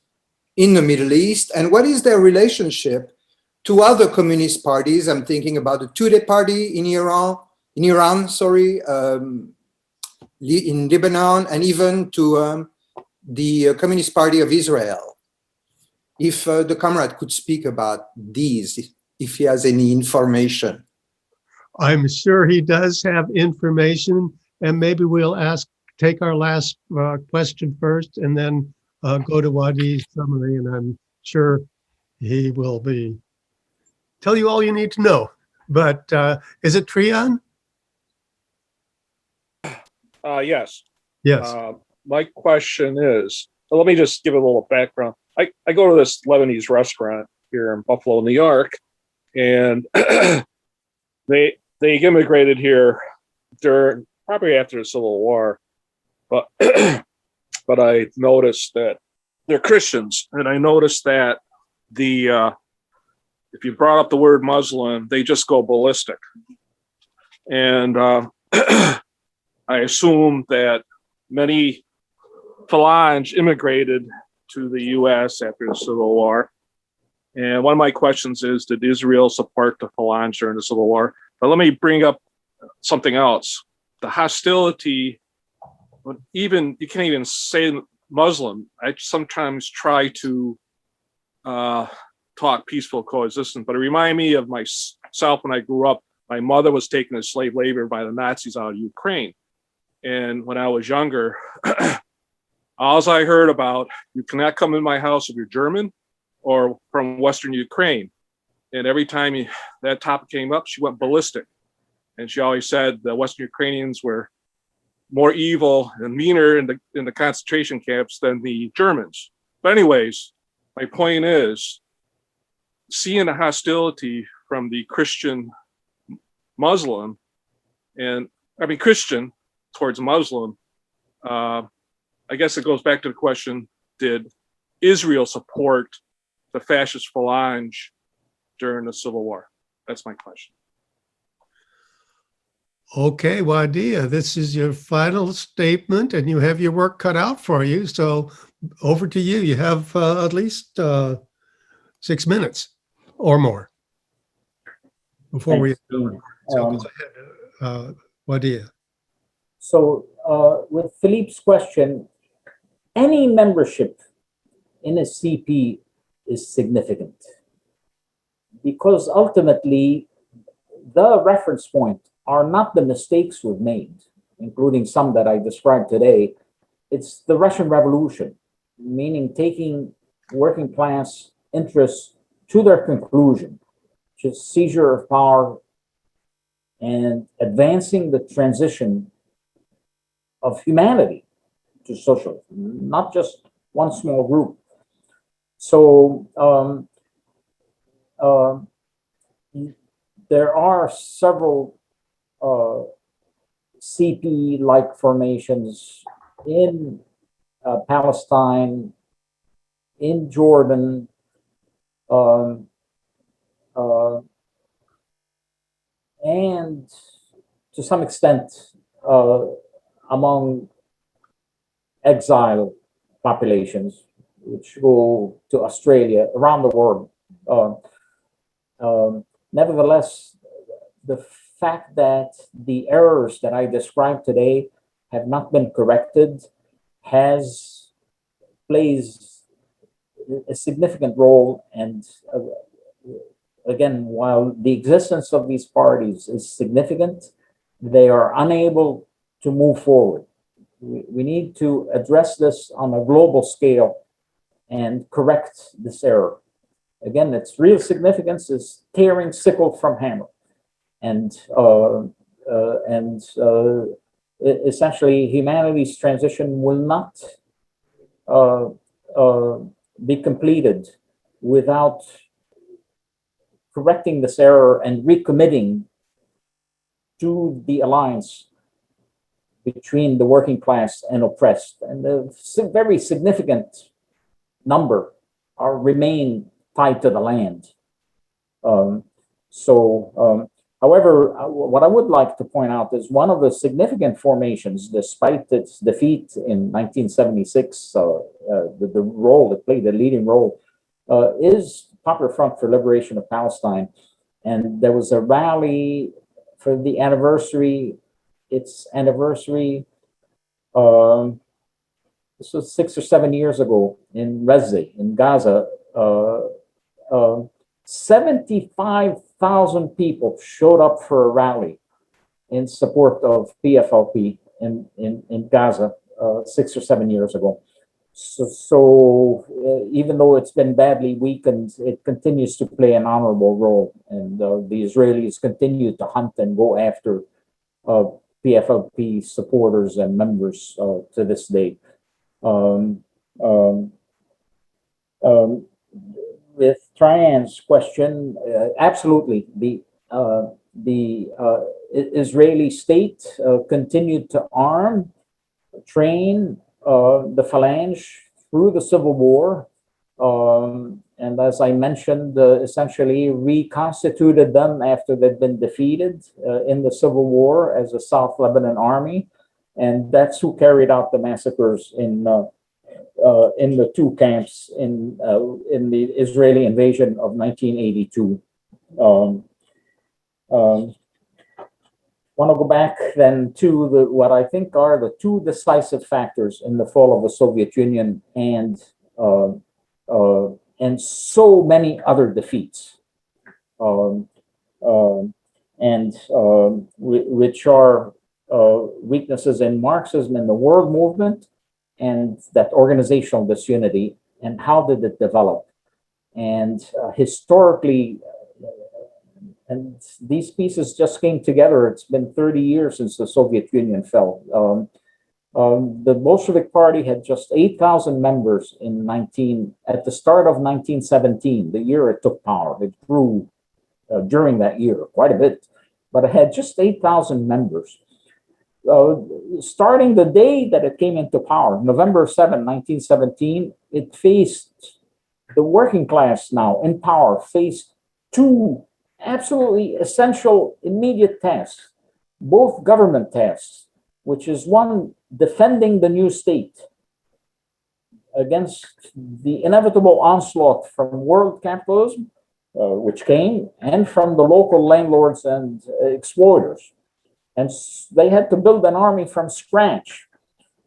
in the Middle East, and what is their relationship to other communist parties? I'm thinking about the Tudeh party in Iran, in Lebanon, and even to the Communist Party of Israel. If the comrade could speak about these, if he has any information. I'm sure he does have information, and maybe we'll take our last question first and then go to Wadi'h's summary, and I'm sure he will tell you all you need to know. But is it Trion? Yes. Yes. My question is, let me just give a little background. I go to this Lebanese restaurant here in Buffalo, New York, and they immigrated here during probably after the Civil War, but but I noticed that they're Christians, and I noticed that if you brought up the word Muslim, they just go ballistic, and I assume that many Phalange immigrated to the U.S. after the Civil War. And one of my questions is, did Israel support the Phalange during the Civil War? But let me bring up something else. The hostility, you can't even say Muslim. I sometimes try to talk peaceful coexistence, but it reminded me of myself when I grew up. My mother was taken as slave labor by the Nazis out of Ukraine. And when I was younger, all I heard about, you cannot come in my house if you're German or from Western Ukraine. And every time that topic came up, she went ballistic. And she always said the Western Ukrainians were more evil and meaner in the concentration camps than the Germans. But anyways, my point is, seeing the hostility from the Christian Christian towards Muslim, I guess it goes back to the question, did Israel support the fascist Phalange during the Civil War? That's my question. Okay, Wadi'h, this is your final statement, and you have your work cut out for you. So over to you. You have at least 6 minutes or more before we. So go ahead, Wadi'h. So with Philippe's question, any membership in a CP is significant because ultimately the reference point are not the mistakes we've made, including some that I described today. It's the Russian Revolution, meaning taking working class interests to their conclusion, which is seizure of power and advancing the transition of humanity to socialism, not just one small group. So there are several CP-like formations in Palestine, in Jordan, and to some extent among exile populations, which go to Australia, around the world. Nevertheless, the fact that the errors that I described today have not been corrected plays a significant role. And again, while the existence of these parties is significant, they are unable to move forward. We need to address this on a global scale and correct this error. Again, its real significance is tearing sickle from hammer. And essentially, humanity's transition will not be completed without correcting this error and recommitting to the alliance between the working class and oppressed. And a very significant number remain tied to the land. However, what I would like to point out is one of the significant formations, despite its defeat in 1976, the role it played, a leading role, is Popular Front for Liberation of Palestine. And there was a rally for the anniversary, its anniversary, this was 6 or 7 years ago in Wadi'h, in Gaza. 75,000 people showed up for a rally in support of PFLP in Gaza 6 or 7 years ago. So even though it's been badly weakened, it continues to play an honorable role. And the Israelis continue to hunt and go after PFLP supporters and members to this day. With Traian's question, absolutely, the Israeli state continued to arm, train the Phalange through the Civil War, and as I mentioned, essentially reconstituted them after they'd been defeated in the Civil War as a South Lebanon army, and that's who carried out the massacres in the two camps in the Israeli invasion of 1982. Want to go back then to what I think are the two decisive factors in the fall of the Soviet Union and so many other defeats, which are weaknesses in Marxism and the world movement, and that organizational disunity, and how did it develop? And historically, and these pieces just came together. It's been 30 years since the Soviet Union fell. The Bolshevik Party had just 8,000 members at the start of 1917, the year it took power. It grew during that year quite a bit, but it had just 8,000 members. Starting the day that it came into power, November 7, 1917, the working class now in power faced two absolutely essential immediate tasks, both government tasks, which is one, defending the new state against the inevitable onslaught from world capitalism, which came, and from the local landlords and exploiters. And they had to build an army from scratch.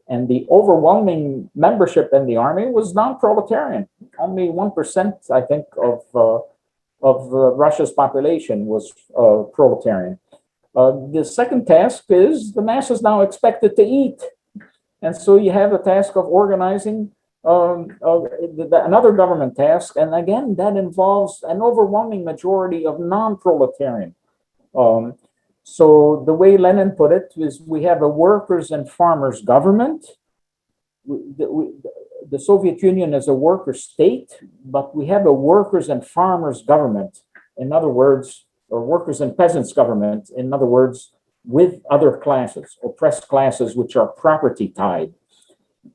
And the overwhelming membership in the army was non-proletarian. Only 1%, I think, of Russia's population was proletarian. The second task is the masses now expected to eat. And so you have a task of organizing another government task, and again, that involves an overwhelming majority of non-proletarian. So the way Lenin put it is, we have a workers and farmers government. The Soviet Union is a worker state, but we have a workers and farmers government. In other words, or workers and peasants government, in other words, with other classes, oppressed classes, which are property tied.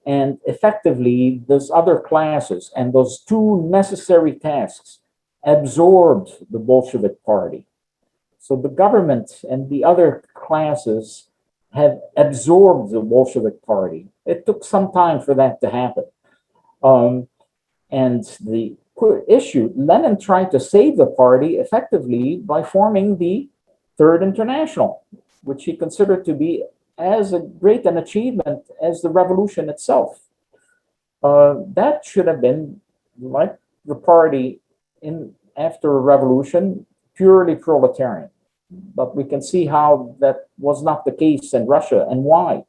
And effectively, those other classes and those two necessary tasks absorbed the Bolshevik Party. So the government and the other classes have absorbed the Bolshevik Party. It took some time for that to happen. And the issue, Lenin tried to save the party effectively by forming the Third International, which he considered to be as great an achievement as the revolution itself. That should have been, like the party after a revolution, purely proletarian. But we can see how that was not the case in Russia, and why.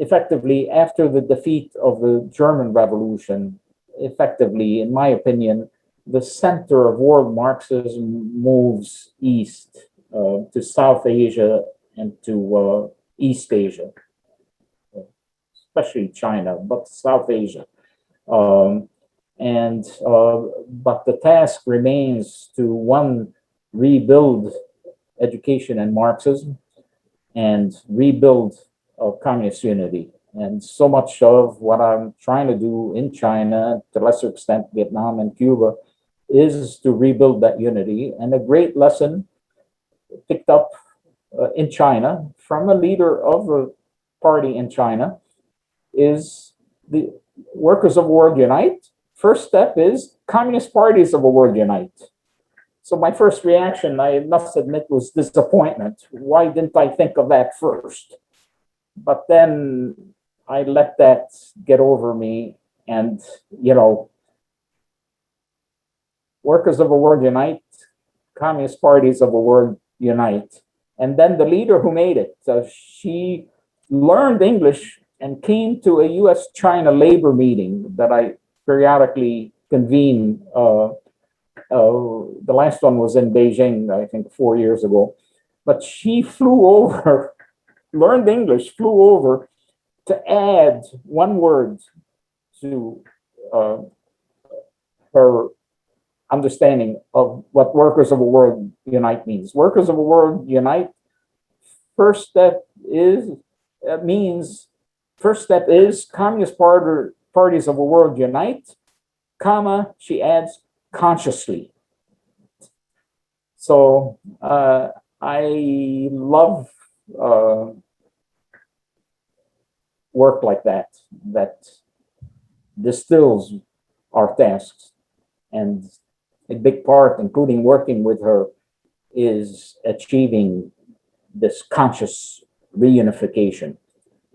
Effectively, after the defeat of the German Revolution, effectively, in my opinion, the center of world Marxism moves east to South Asia and to East Asia, especially China, but South Asia. But the task remains to, one, rebuild education and Marxism, and rebuild communist unity. And so much of what I'm trying to do in China, to a lesser extent Vietnam and Cuba, is to rebuild that unity. And a great lesson picked up in China from a leader of a party in China is the workers of the world unite. First step is communist parties of the world unite. So my first reaction, I must admit, was disappointment. Why didn't I think of that first? But then I let that get over me, and, workers of the world unite, communist parties of the world unite. And then the leader who made it, she learned English and came to a US-China labor meeting that I periodically convene. The last one was in Beijing, I think 4 years ago. But she flew over, learned English, flew over to add one word to her understanding of what workers of the world unite means. Workers of the world unite, first step is communist parties of the world unite, comma, she adds, consciously. So I love work like that distills our tasks. And a big part, including working with her, is achieving this conscious reunification.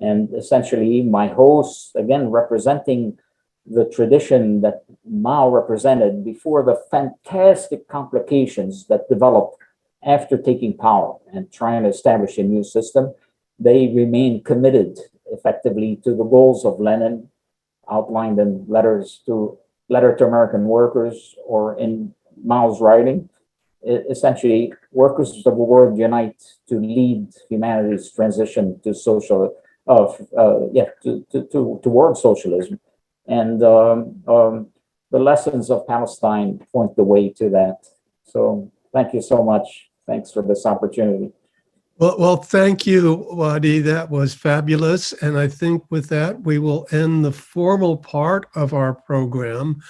And essentially, my hosts, again, representing the tradition that Mao represented before the fantastic complications that developed after taking power and trying to establish a new system, they remain committed effectively to the goals of Lenin, outlined in Letter to American Workers, or in Mao's writing. Essentially, workers of the world unite to lead humanity's transition to towards socialism. And the lessons of Palestine point the way to that. So thank you so much. Thanks for this opportunity. Well, thank you, Wadi'h. That was fabulous. And I think with that, we will end the formal part of our program.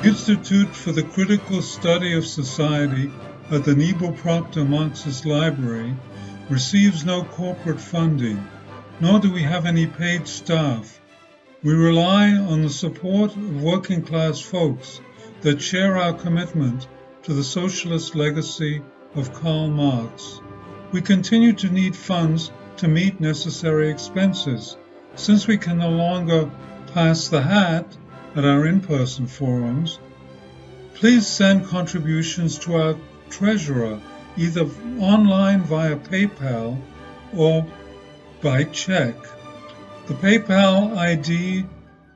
Institute for the Critical Study of Society at the Nebel Proctor Marxist Library receives no corporate funding, nor do we have any paid staff. We rely on the support of working class folks that share our commitment to the socialist legacy of Karl Marx. We continue to need funds to meet necessary expenses. Since we can no longer pass the hat at our in-person forums, please send contributions to our treasurer, either online via PayPal or by check. The PayPal ID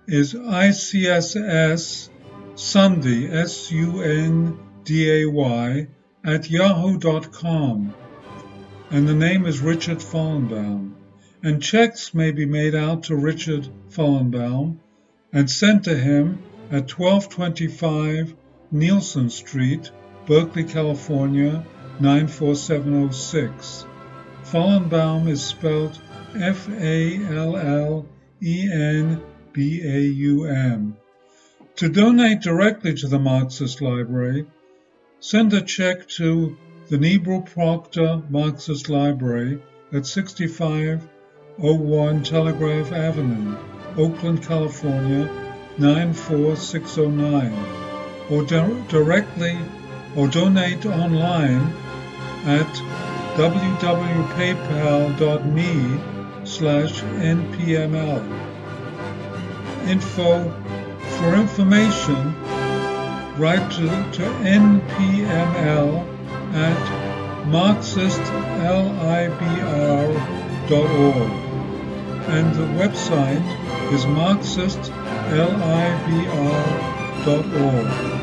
is ICSS Sunday, SUNDAY, at yahoo.com. And the name is Richard Fallenbaum. And checks may be made out to Richard Fallenbaum and sent to him at 1225 Nielsen Street, Berkeley, California, 94706. Fallenbaum is spelled Fallenbaum. To donate directly to the Marxist Library, send a check to the Nebel Proctor Marxist Library at 6501 Telegraph Avenue, Oakland, California, 94609, or directly or donate online at www.paypal.me/npml. For information, write to npml at marxistlibr.org, and the website is marxistlibr.org.